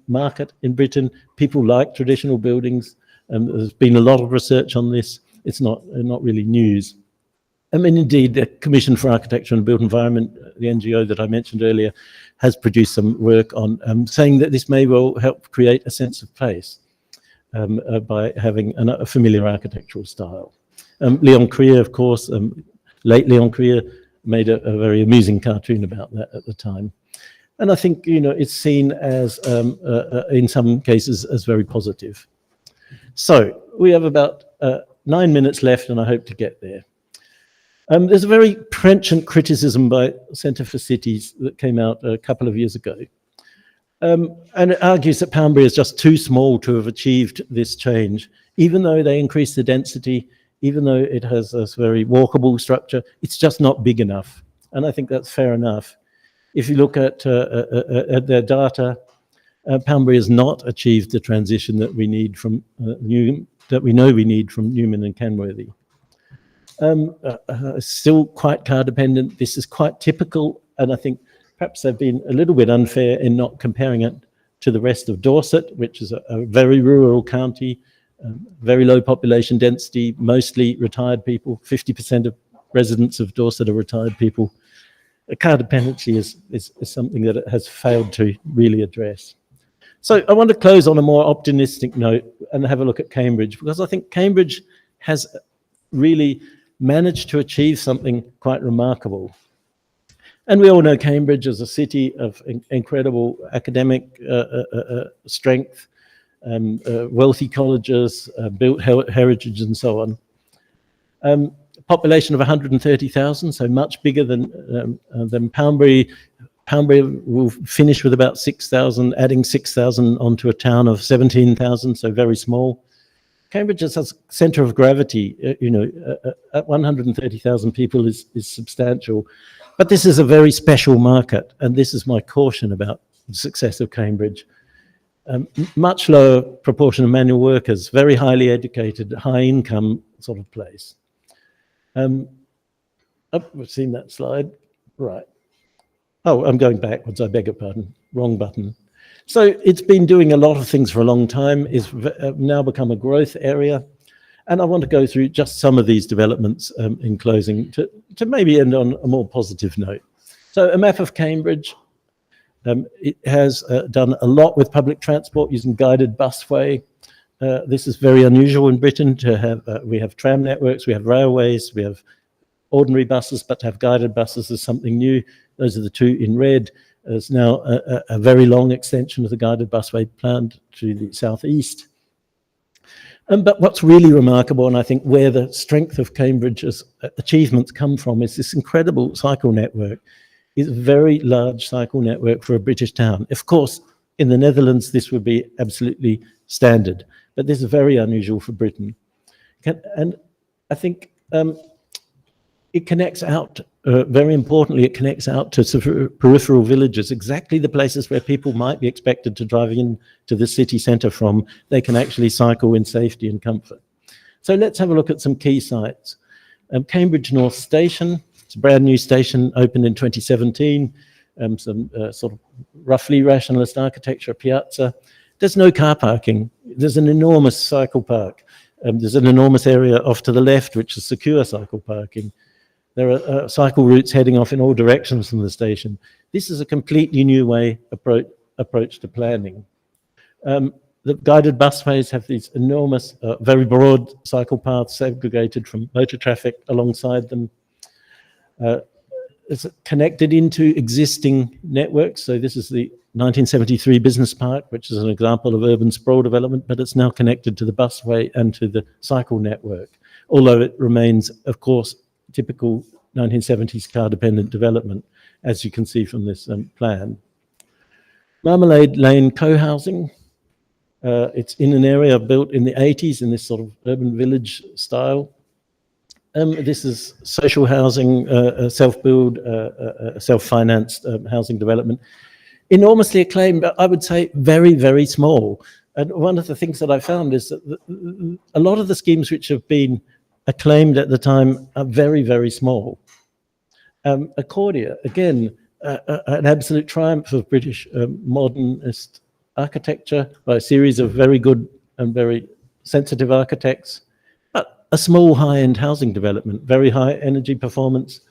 market in Britain. People like traditional buildings. There's been a lot of research on this. It's not really news. I mean, indeed, the Commission for Architecture and Built Environment, the NGO that I mentioned earlier, has produced some work on saying that this may well help create a sense of place by having a familiar architectural style. Leon Krier, of course, late Leon Krier, made a very amusing cartoon about that at the time. And I think, it's seen as, in some cases, as very positive. So we have about 9 minutes left, and I hope to get there. There's a very trenchant criticism by Centre for Cities that came out a couple of years ago. And it argues that Poundbury is just too small to have achieved this change. Even though they increase the density, even though it has this very walkable structure, it's just not big enough. And I think that's fair enough. If you look at their data, Poundbury has not achieved the transition that we need from that we know we need from Newman and Kenworthy. Still quite car dependent. This is quite typical, and I think perhaps they've been a little bit unfair in not comparing it to the rest of Dorset, which is a very rural county, very low population density, mostly retired people. 50% of residents of Dorset are retired people. Car dependency is something that it has failed to really address. So I want to close on a more optimistic note and have a look at Cambridge, because I think Cambridge has really managed to achieve something quite remarkable. And we all know Cambridge as a city of incredible academic strength, wealthy colleges, built heritage and so on. Population of 130,000, so much bigger than Poundbury. Poundbury will finish with about 6,000, adding 6,000 onto a town of 17,000, so very small. Cambridge as a centre of gravity, at 130,000 people is substantial. But this is a very special market, and this is my caution about the success of Cambridge. Much lower proportion of manual workers, very highly educated, high income sort of place. We've seen that slide, right. Oh, I'm going backwards, I beg your pardon, wrong button. So it's been doing a lot of things for a long time, it's now become a growth area. And I want to go through just some of these developments in closing to maybe end on a more positive note. So a map of Cambridge. It has done a lot with public transport using guided busway. This is very unusual in Britain to have, we have tram networks, we have railways, we have ordinary buses, but to have guided buses is something new. Those are the two in red. There's now a very long extension of the guided busway planned to the southeast. But what's really remarkable, and I think where the strength of Cambridge's achievements come from, is this incredible cycle network. It's a very large cycle network for a British town. Of course, in the Netherlands, this would be absolutely standard, but this is very unusual for Britain. And I think it connects out, very importantly, it connects out to peripheral villages, exactly the places where people might be expected to drive in to the city centre from. They can actually cycle in safety and comfort. So let's have a look at some key sites. Cambridge North Station, it's a brand new station, opened in 2017. Some sort of roughly rationalist architecture, piazza. There's no car parking. There's an enormous cycle park. There's an enormous area off to the left, which is secure cycle parking. There are cycle routes heading off in all directions from the station. This is a completely new way approach to planning. The guided busways have these enormous, very broad cycle paths segregated from motor traffic alongside them. It's connected into existing networks. So this is the 1973 Business Park, which is an example of urban sprawl development, but it's now connected to the busway and to the cycle network, although it remains, of course, typical 1970s car-dependent development, as you can see from this plan. Marmalade Lane co-housing. It's in an area built in the 80s in this sort of urban village style. This is social housing, self-build, self-financed housing development. Enormously acclaimed, but I would say very, very small. And one of the things that I found is that a lot of the schemes which have been acclaimed at the time are very, very small. Accordia, again, an absolute triumph of British modernist architecture by a series of very good and very sensitive architects, but a small high-end housing development, very high energy performance,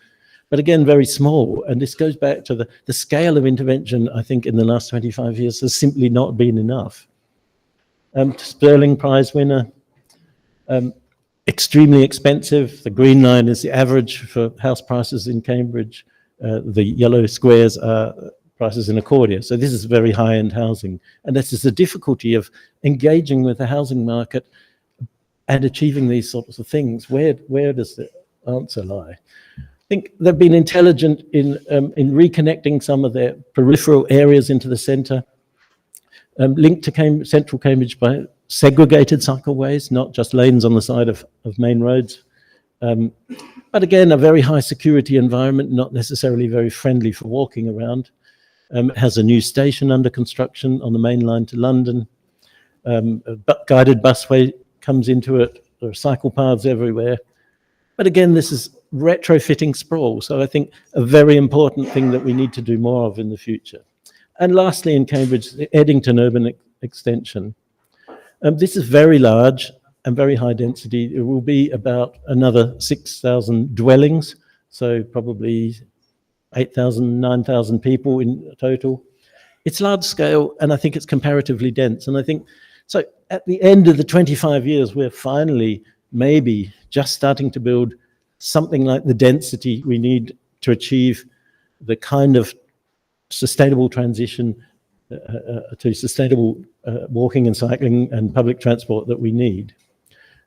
but again, very small. And this goes back to the scale of intervention, I think, in the last 25 years has simply not been enough. Sterling Prize winner, extremely expensive. The green line is the average for house prices in Cambridge. The yellow squares are prices in Accordia. So this is very high-end housing. And this is the difficulty of engaging with the housing market and achieving these sorts of things. Where does the answer lie? I think they've been intelligent in reconnecting some of their peripheral areas into the centre, linked to central Cambridge by segregated cycleways, not just lanes on the side of main roads. But again, a very high security environment, not necessarily very friendly for walking around. It has a new station under construction on the main line to London. Guided busway comes into it. There are cycle paths everywhere. But again, this is retrofitting sprawl. So I think a very important thing that we need to do more of in the future. And lastly, in Cambridge, the Eddington Urban Extension. This is very large and very high density. It will be about another 6,000 dwellings, so probably 8,000, 9,000 people in total. It's large scale, and I think it's comparatively dense. And I think, so at the end of the 25 years, we're finally maybe just starting to build something like the density we need to achieve the kind of sustainable transition to sustainable walking and cycling and public transport that we need.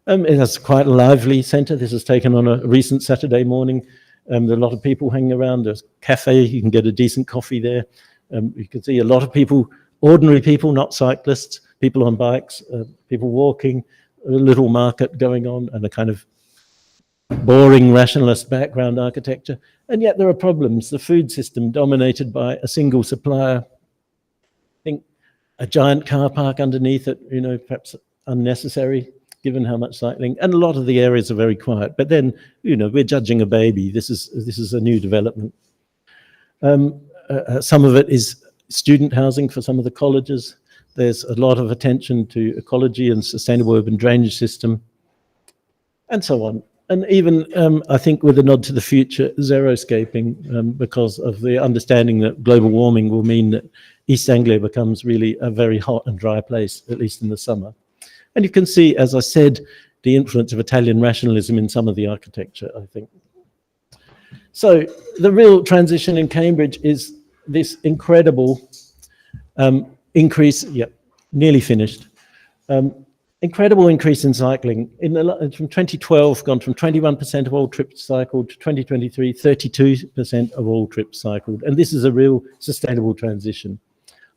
It has quite a lively centre. This is taken on a recent Saturday morning. There are a lot of people hanging around. There's a cafe, you can get a decent coffee there. You can see a lot of people, ordinary people, not cyclists, people on bikes, people walking, a little market going on, and a kind of boring rationalist background architecture. And yet there are problems. The food system dominated by a single supplier. I think a giant car park underneath it, perhaps unnecessary given how much cycling, and a lot of the areas are very quiet. But then, we're judging a baby. This is a new development. Some of it is student housing for some of the colleges. There's a lot of attention to ecology and sustainable urban drainage system, and so on. And even, I think, with a nod to the future, xeriscaping, because of the understanding that global warming will mean that East Anglia becomes really a very hot and dry place, at least in the summer. And you can see, as I said, the influence of Italian rationalism in some of the architecture, I think. So the real transition in Cambridge is this incredible increase, nearly finished, incredible increase in cycling. From 2012, gone from 21% of all trips cycled to 2023, 32% of all trips cycled. And this is a real sustainable transition.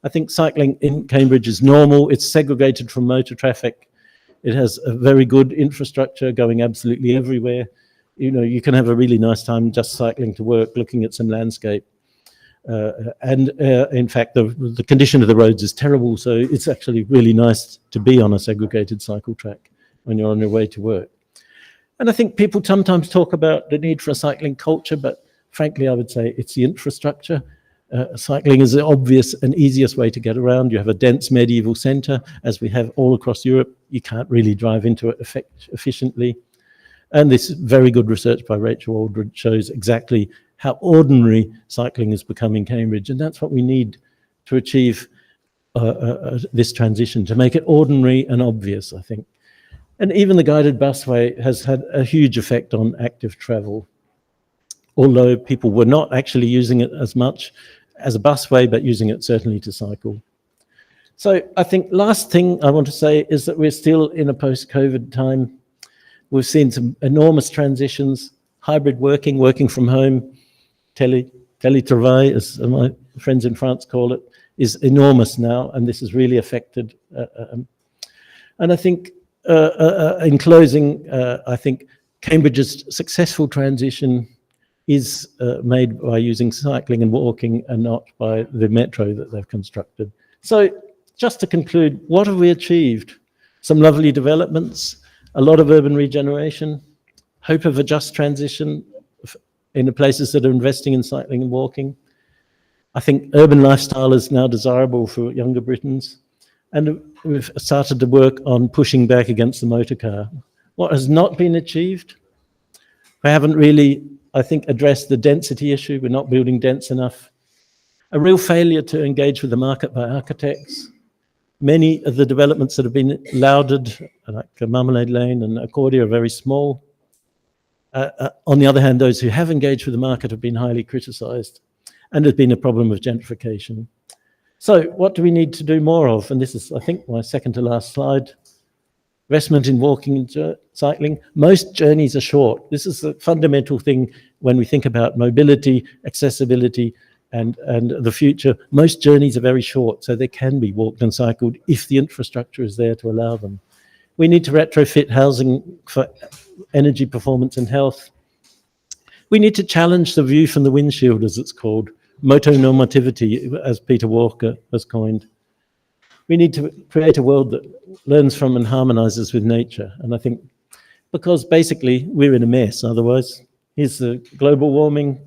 I think cycling in Cambridge is normal. It's segregated from motor traffic. It has a very good infrastructure going absolutely everywhere. You know, you can have a really nice time just cycling to work, looking at some landscape. In fact, the condition of the roads is terrible, so it's actually really nice to be on a segregated cycle track when you're on your way to work. And I think people sometimes talk about the need for a cycling culture, but frankly, I would say it's the infrastructure. Cycling is the obvious and easiest way to get around. You have a dense medieval centre, as we have all across Europe. You can't really drive into it efficiently. And this very good research by Rachel Aldred shows exactly how ordinary cycling has become in Cambridge. And that's what we need to achieve this transition, to make it ordinary and obvious, I think. And even the guided busway has had a huge effect on active travel, although people were not actually using it as much as a busway, but using it certainly to cycle. So I think last thing I want to say is that we're still in a post-COVID time. We've seen some enormous transitions, hybrid working from home, télétravail, as my friends in France call it, is enormous now, and this has really affected. And I think, in closing, I think Cambridge's successful transition is made by using cycling and walking and not by the metro that they've constructed. So just to conclude, what have we achieved? Some lovely developments, a lot of urban regeneration, hope of a just transition in the places that are investing in cycling and walking. I think urban lifestyle is now desirable for younger Britons. And we've started to work on pushing back against the motor car. What has not been achieved? We haven't really, I think, addressed the density issue. We're not building dense enough. A real failure to engage with the market by architects. Many of the developments that have been lauded, like Marmalade Lane and Accordia, are very small. On the other hand, those who have engaged with the market have been highly criticised. And there's been a problem of gentrification. So what do we need to do more of? And this is, I think, my second to last slide. Investment in walking and cycling. Most journeys are short. This is the fundamental thing when we think about mobility, accessibility, and the future. Most journeys are very short, so they can be walked and cycled if the infrastructure is there to allow them. We need to retrofit housing for energy performance and health. We need to challenge the view from the windshield, as it's called, motonormativity, as Peter Walker has coined. We need to create a world that learns from and harmonizes with nature. And I think because basically we're in a mess otherwise. Here's the global warming,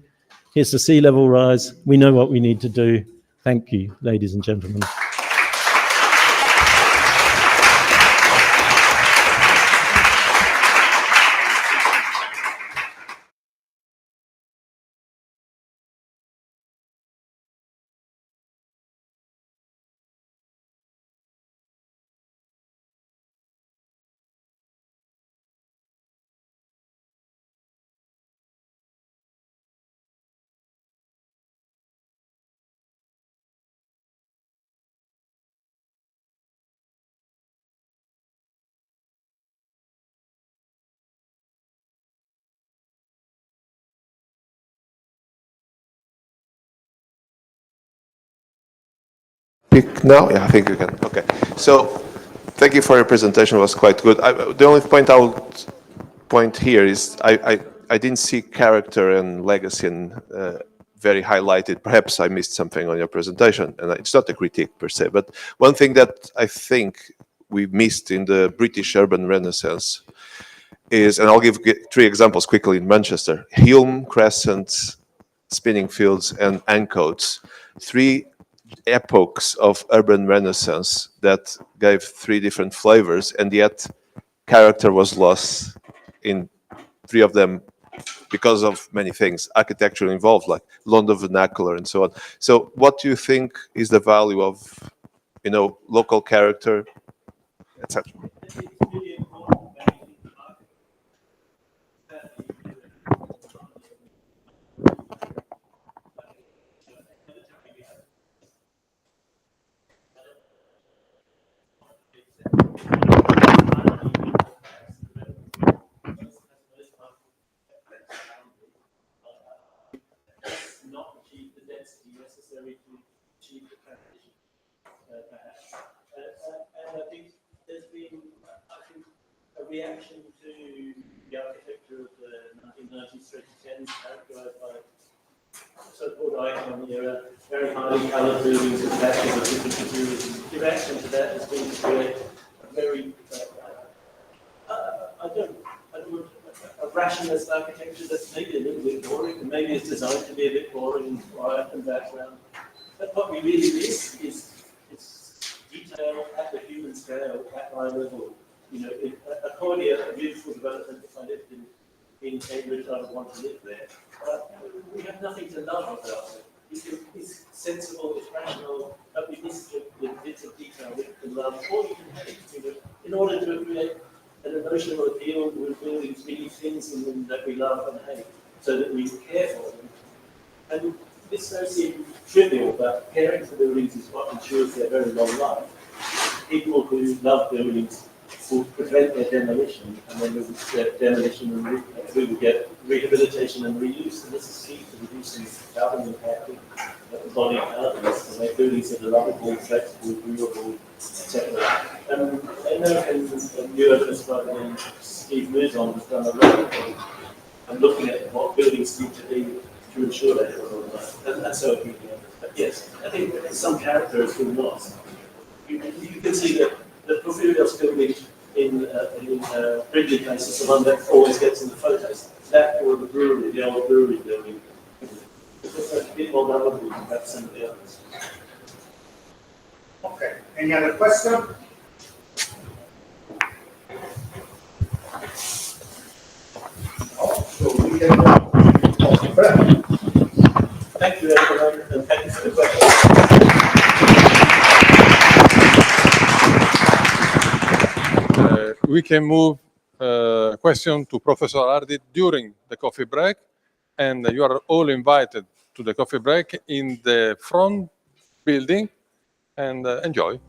here's the sea level rise. We know what we need to do. Thank you, ladies and gentlemen. Pick now? Yeah, I think you can. Okay. So thank you for your presentation. It was quite good. The only point I would point here is I didn't see character and legacy and very highlighted. Perhaps I missed something on your presentation, and it's not a critique per se. But one thing that I think we missed in the British urban renaissance is, and I'll give 3 examples quickly in Manchester: Hulme, Crescent, Spinningfields, and Ancoats. 3 epochs of urban renaissance that gave 3 different flavors, and yet character was lost in 3 of them because of many things, architecture involved, like London vernacular and so on. So what do you think is the value of, local character, etc.? Not achieve the density necessary to achieve the transition, perhaps. And I think there's been, reaction to the architecture of the 1990s, 2010s, characterized by so-called icon era, very highly colored buildings with patches of different materials. The reaction to that has been to create a very, a rationalist architecture that's maybe a little bit boring, and maybe it's designed to be a bit boring and quiet and background. But what we really miss is detail at the human scale, at eye level. You know, Accordia, a beautiful development, if I lived in Cambridge, I would want to live there. We have nothing to love about it. It's sensible, it's rational, but we miss the bits of detail that you can love, or you can hate, you know, in order to create an emotional appeal. We're building many things in them that we love and hate, so that we care for them. And this may seem trivial, but caring for buildings is what ensures their very long life. People who love buildings will prevent their demolition, and then we will get demolition and we will get rehabilitation and reuse. And this is key to reducing carbon impact of the body of carbons to make buildings that are lovable, flexible, durable, etc. American urbanist by the name of Steve Muzon has done a lot of work and looking at what buildings need to be to ensure that it's all right. And so, but yes, I think some character has been lost. You can see that the Porphyrios building in Ridley Place is the one that always gets in the photos. That or the brewery, the old brewery building. It's a bit more lovable than perhaps some of the others. Okay, any other question? So we can Thank you, everyone, and thank you for the question. We can move question to Professor Hardy during the coffee break, and you are all invited to the coffee break in the front building, and enjoy.